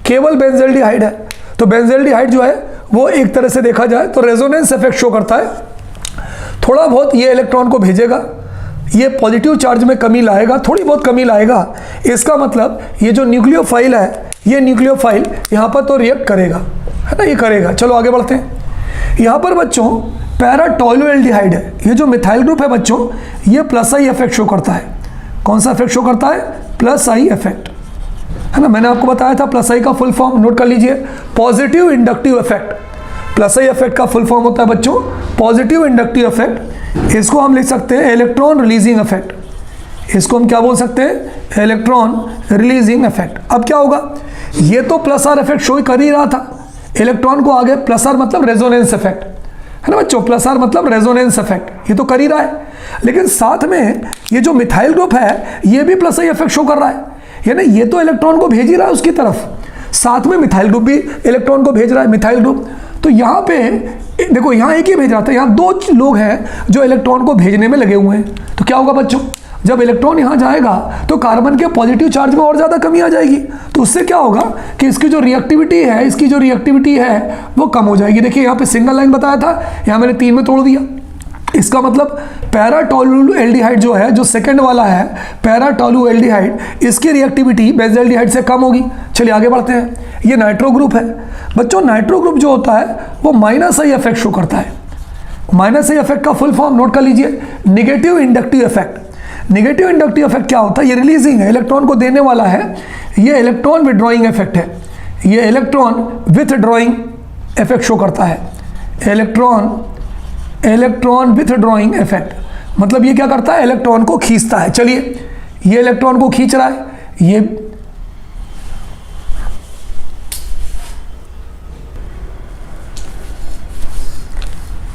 केवल बेंजल्डिहाइड है। तो बेंजल्डिहाइड जो है वो एक तरह से देखा जाए तो रेजोनेंस इफेक्ट शो करता है। थोड़ा बहुत ये इलेक्ट्रॉन को भेजेगा, ये पॉजिटिव चार्ज में कमी लाएगा, थोड़ी बहुत कमी लाएगा। इसका मतलब ये जो न्यूक्लियोफाइल है, ये न्यूक्लियोफाइल यहाँ पर तो रिएक्ट करेगा, है ना, ये करेगा। चलो आगे बढ़ते हैं। यहाँ पर बच्चों पैराटोलुएल्डिहाइड है, ये जो मिथाइल ग्रुप है बच्चों, ये प्लस आई इफेक्ट शो करता है। कौन सा इफेक्ट शो करता है? प्लस आई इफेक्ट, है ना। मैंने आपको बताया था प्लस आई का फुल फॉर्म नोट कर लीजिए, positive inductive effect. Plus I effect का फुल फॉर्म होता है बच्चों पॉजिटिव इंडक्टिव इफेक्ट। इसको हम लिख सकते हैं इलेक्ट्रॉन रिलीजिंग इफेक्ट। इसको हम क्या बोल सकते हैं? Electron releasing effect. अब क्या होगा, ये तो प्लस आर इफेक्ट शो कर ही रहा था, इलेक्ट्रॉन को आगे प्लस आर मतलब रेजोनेंस इफेक्ट, है ना बच्चों, प्लस आर मतलब रेजोनेंस इफेक्ट, ये तो कर ही रहा है। लेकिन साथ में ये जो मिथाइल ग्रुप है ये भी प्लस आई इफेक्ट शो कर रहा है, यानी ये तो इलेक्ट्रॉन को भेज ही रहा है उसकी तरफ, साथ में मिथाइल ग्रुप भी इलेक्ट्रॉन को भेज रहा है, मिथाइल ग्रुप। तो यहाँ पे देखो, यहाँ एक ही भेज रहा था, यहाँ दो लोग हैं जो इलेक्ट्रॉन को भेजने में लगे हुए हैं। तो क्या होगा बच्चों, जब इलेक्ट्रॉन यहाँ जाएगा तो कार्बन के पॉजिटिव चार्ज में और ज़्यादा कमी आ जाएगी। तो उससे क्या होगा कि इसकी जो रिएक्टिविटी है, इसकी जो रिएक्टिविटी है वो कम हो जाएगी। देखिए यहाँ पे सिंगल लाइन बताया था, यहाँ मैंने 3 में तोड़ दिया। इसका मतलब पैराटोलुएल्डिहाइड जो है, जो सेकंड वाला है पैराटोलुएल्डिहाइड, इसकी रिएक्टिविटी बेंजल्डिहाइड से कम होगी। चलिए आगे बढ़ते हैं। ये नाइट्रो ग्रुप है बच्चों, नाइट्रो ग्रुप जो होता है वो माइनस आई इफेक्ट शो करता है। माइनस आई इफेक्ट का फुल फॉर्म नोट कर लीजिए, negative inductive effect. Negative inductive effect क्या होता है? ये रिलीजिंग है, इलेक्ट्रॉन को देने वाला है। ये इलेक्ट्रॉन विड्रॉइंग इफेक्ट है, ये इलेक्ट्रॉन विथड्रॉइंग इफेक्ट शो करता है। इलेक्ट्रॉन विथड्रॉइंग इफेक्ट मतलब ये क्या करता है? इलेक्ट्रॉन को खींचता है। चलिए, ये इलेक्ट्रॉन को खींच रहा है, ये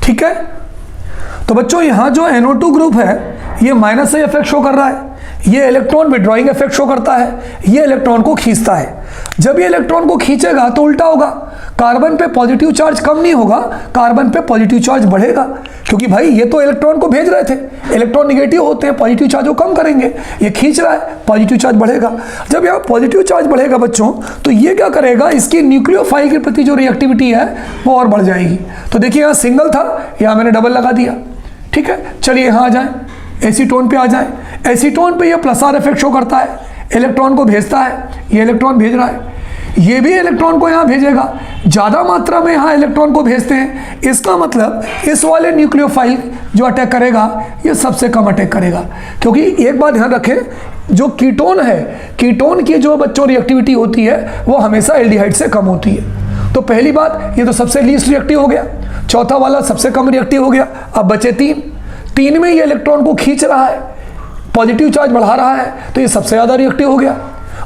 ठीक है। तो बच्चों यहां जो NO2 ग्रुप है ये माइनस आई इफेक्ट शो कर रहा है, ये इलेक्ट्रॉन विड्रॉइंग इफेक्ट शो करता है, ये इलेक्ट्रॉन को खींचता है। जब ये इलेक्ट्रॉन को खींचेगा तो उल्टा होगा, कार्बन पे पॉजिटिव चार्ज कम नहीं होगा, कार्बन पे पॉजिटिव चार्ज बढ़ेगा। क्योंकि भाई ये तो इलेक्ट्रॉन को भेज रहे थे, इलेक्ट्रॉन निगेटिव होते हैं, पॉजिटिव चार्ज को कम करेंगे, ये खींच रहा है, पॉजिटिव चार्ज बढ़ेगा। जब यहाँ पॉजिटिव चार्ज बढ़ेगा बच्चों तो ये क्या करेगा, इसकी न्यूक्लियोफाइल के प्रति जो रिएक्टिविटी है वो और बढ़ जाएगी। तो देखिए यहाँ सिंगल था, यहाँ मैंने डबल लगा दिया, ठीक है। चलिए यहाँ आ जाए, एसीटोन पे आ जाए। एसीटोन पे ये प्लस आर इफेक्ट शो करता है, इलेक्ट्रॉन को भेजता है, ये इलेक्ट्रॉन भेज रहा है, ये भी इलेक्ट्रॉन को यहाँ भेजेगा। ज़्यादा मात्रा में यहाँ इलेक्ट्रॉन को भेजते हैं, इसका मतलब इस वाले न्यूक्लियोफाइल जो अटैक करेगा ये सबसे कम अटैक करेगा। क्योंकि एक बात ध्यान रखें, जो कीटोन है, कीटोन की जो बच्चों रिएक्टिविटी होती है वो हमेशा एल्डिहाइड से कम होती है। तो पहली बात, ये तो सबसे लीस्ट रिएक्टिव हो गया, चौथा वाला सबसे कम रिएक्टिव हो गया। अब बचे 3 में ये इलेक्ट्रॉन को खींच रहा है, पॉजिटिव चार्ज बढ़ा रहा है, तो ये सबसे ज़्यादा रिएक्टिव हो गया,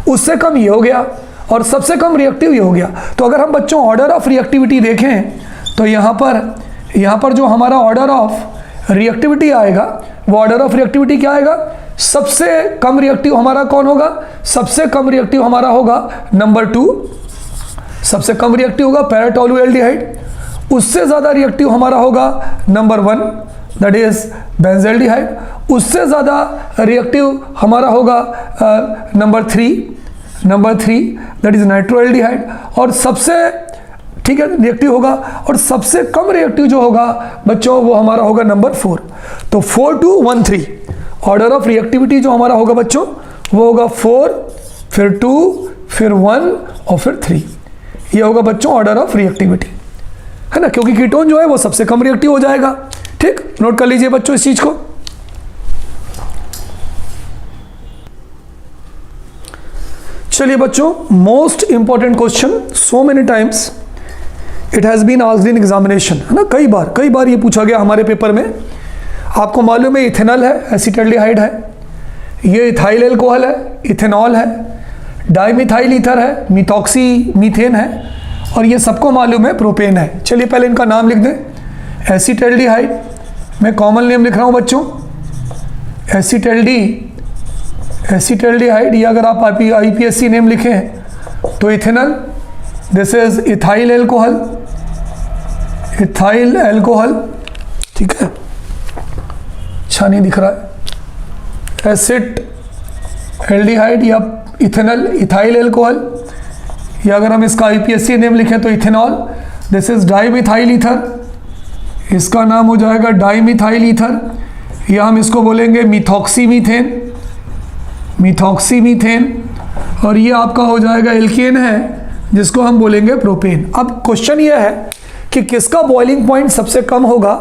उससे कम ये हो गया और सबसे कम रिएक्टिव ये हो गया। तो अगर हम बच्चों ऑर्डर ऑफ रिएक्टिविटी देखें तो यहाँ पर जो हमारा ऑर्डर ऑफ रिएक्टिविटी आएगा वो ऑर्डर ऑफ रिएक्टिविटी क्या आएगा? सबसे कम रिएक्टिव हमारा कौन होगा? सबसे कम रिएक्टिव हमारा होगा नंबर 2, सबसे कम रिएक्टिव होगा पैराटोलुएल्डिहाइड। उससे ज़्यादा रिएक्टिव हमारा होगा नंबर 1 दैट इज बेंजल्डिहाइड। उससे ज़्यादा रिएक्टिव हमारा होगा नंबर 3 दैट इज नाइट्रोएल्डिहाइड। और सबसे ठीक है रिएक्टिव होगा, और सबसे कम रिएक्टिव जो होगा बच्चों वो हमारा होगा नंबर 4। तो 4 2 1 3 ऑर्डर ऑफ रिएक्टिविटी जो हमारा होगा बच्चों वो होगा 4, फिर 2, फिर 1 और फिर 3। ये होगा बच्चों ऑर्डर ऑफ रिएक्टिविटी, है ना, क्योंकि कीटोन जो है वो सबसे कम रिएक्टिव हो जाएगा। ठीक, नोट कर लीजिए बच्चों इस चीज को। चलिए बच्चों, most important question, so many times it has been asked in examination, है ना, कई बार ये पूछा गया हमारे पेपर में। आपको मालूम है इथेनॉल है, एसिटाल्डिहाइड है, ये इथाइल एल्कोहल है, इथेनॉल है, डाइमिथाइल ईथर है, मिथॉक्सी मीथेन है, और ये सबको मालूम है प्रोपेन है। चलिए पहले इनका नाम लिख दें। एसिटाल्डिहाइड, मैं कॉमन नेम लिख रहा हूँ बच्चों, एसिटाल्डिहाइड, या अगर आप IPSC नेम लिखें तो ethanol, this is ethyl alcohol, ठीक है। अच्छा नहीं दिख रहा है, एसिड एल्डिहाइड या इथेनल इथाइल एल्कोहल, या अगर हम इसका IPSC नेम लिखें तो ethanol, this is dimethyl ether, इसका नाम हो जाएगा डाईमिथाइल ईथर, या हम इसको बोलेंगे मिथॉक्सीमीथेन, मिथॉक्सीमीथेन, और ये आपका हो जाएगा एल्केन है जिसको हम बोलेंगे प्रोपेन। अब क्वेश्चन ये है कि किसका बॉइलिंग पॉइंट सबसे कम होगा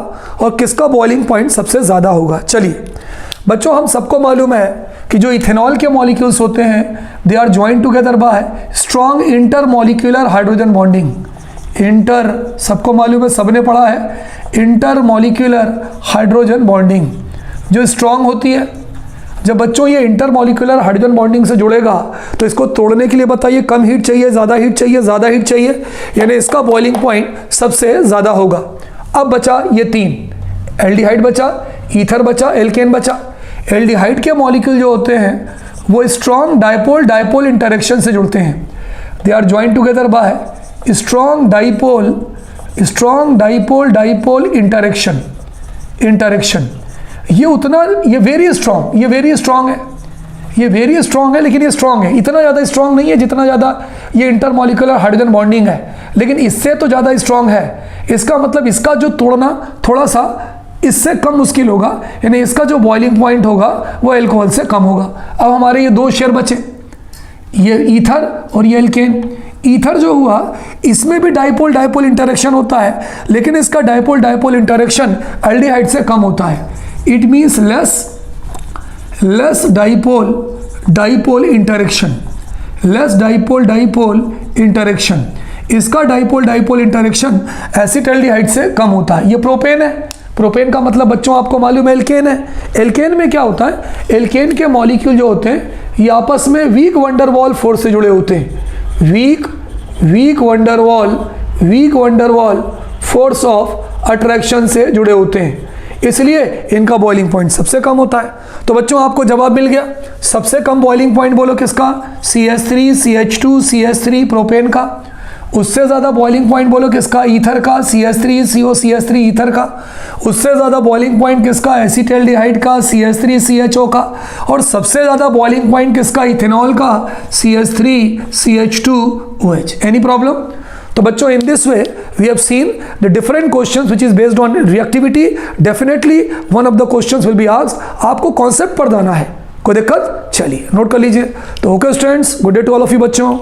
और किसका बॉइलिंग पॉइंट सबसे ज़्यादा होगा। चलिए बच्चों, हम सबको मालूम है कि जो इथेनॉल के मॉलिक्यूल्स होते हैं they are joint together by strong intermolecular hydrogen bonding. Inter सबको मालूम है, सबने पढ़ा है, इंटर मॉलिक्यूलर हाइड्रोजन बॉन्डिंग जो स्ट्रॉन्ग होती है। जब बच्चों ये इंटर मॉलिक्यूलर हाइड्रोजन बॉन्डिंग से जुड़ेगा तो इसको तोड़ने के लिए बताइए कम हीट चाहिए, ज़्यादा हीट चाहिए, ज़्यादा हीट चाहिए, यानी इसका बॉइलिंग पॉइंट सबसे ज़्यादा होगा। अब बचा ये तीन, एल्डिहाइड बचा, ईथर बचा, एल्केन बचा। एल्डिहाइड के मॉलिक्यूल जो होते हैं वो स्ट्रॉन्ग डाइपोल डाइपोल इंटरेक्शन से जुड़ते हैं, they are joint together by strong dipole dipole interaction. ये वेरी स्ट्रॉन्ग है, लेकिन ये स्ट्रॉन्ग है, इतना ज़्यादा स्ट्रॉन्ग नहीं है जितना ज़्यादा ये इंटरमॉलिक्यूलर हाइड्रोजन बॉन्डिंग है, लेकिन इससे तो ज़्यादा स्ट्रॉन्ग है। इसका मतलब इसका जो तोड़ना थोड़ा सा इससे कम मुश्किल होगा, यानी इसका जो बॉइलिंग पॉइंट होगा वो अल्कोहल से कम होगा। अब हमारे ये दो शेयर बचे, ये ईथर और ये एल्केन। ईथर जो हुआ इसमें भी डाइपोल डाइपोल इंटरेक्शन होता है, लेकिन इसका डाइपोल डाइपोल इंटरेक्शन एल्डिहाइड से कम होता है। It means less dipole interaction. इसका डाइपोल डाइपोल इंटरेक्शन एसिटाल्डिहाइड से कम होता है। ये प्रोपेन है, प्रोपेन का मतलब बच्चों आपको मालूम है एल्केन है। एल्केन में क्या होता है, एल्केन के मॉलिक्यूल जो होते हैं ये आपस में वीक वंडरवॉल फोर्स से जुड़े होते हैं। Weak van der Waals force of attraction से जुड़े होते हैं, इसलिए इनका बॉइलिंग पॉइंट सबसे कम होता है। तो बच्चों आपको जवाब मिल गया। सबसे कम बॉइलिंग पॉइंट बोलो किसका, CH3 CH2 CH3 प्रोपेन का। उससे ज़्यादा बॉइलिंग पॉइंट बोलो किसका, ईथर का, CH3 CO CH3 ईथर का। उससे ज़्यादा बॉइलिंग पॉइंट किसका, एसिटाल्डिहाइड का, CH3 CHO का। और सबसे ज़्यादा बॉइलिंग पॉइंट किसका, इथेनॉल का, CH3 CH2OH। Any problem? तो बच्चों in this way we have seen the different questions which is based on reactivity. Definitely one of the questions will be asked. आपको कॉन्सेप्ट पर जाना है, कोई दिक्कत? चलिए नोट कर लीजिए। तो okay students, good day to all of you बच्चों।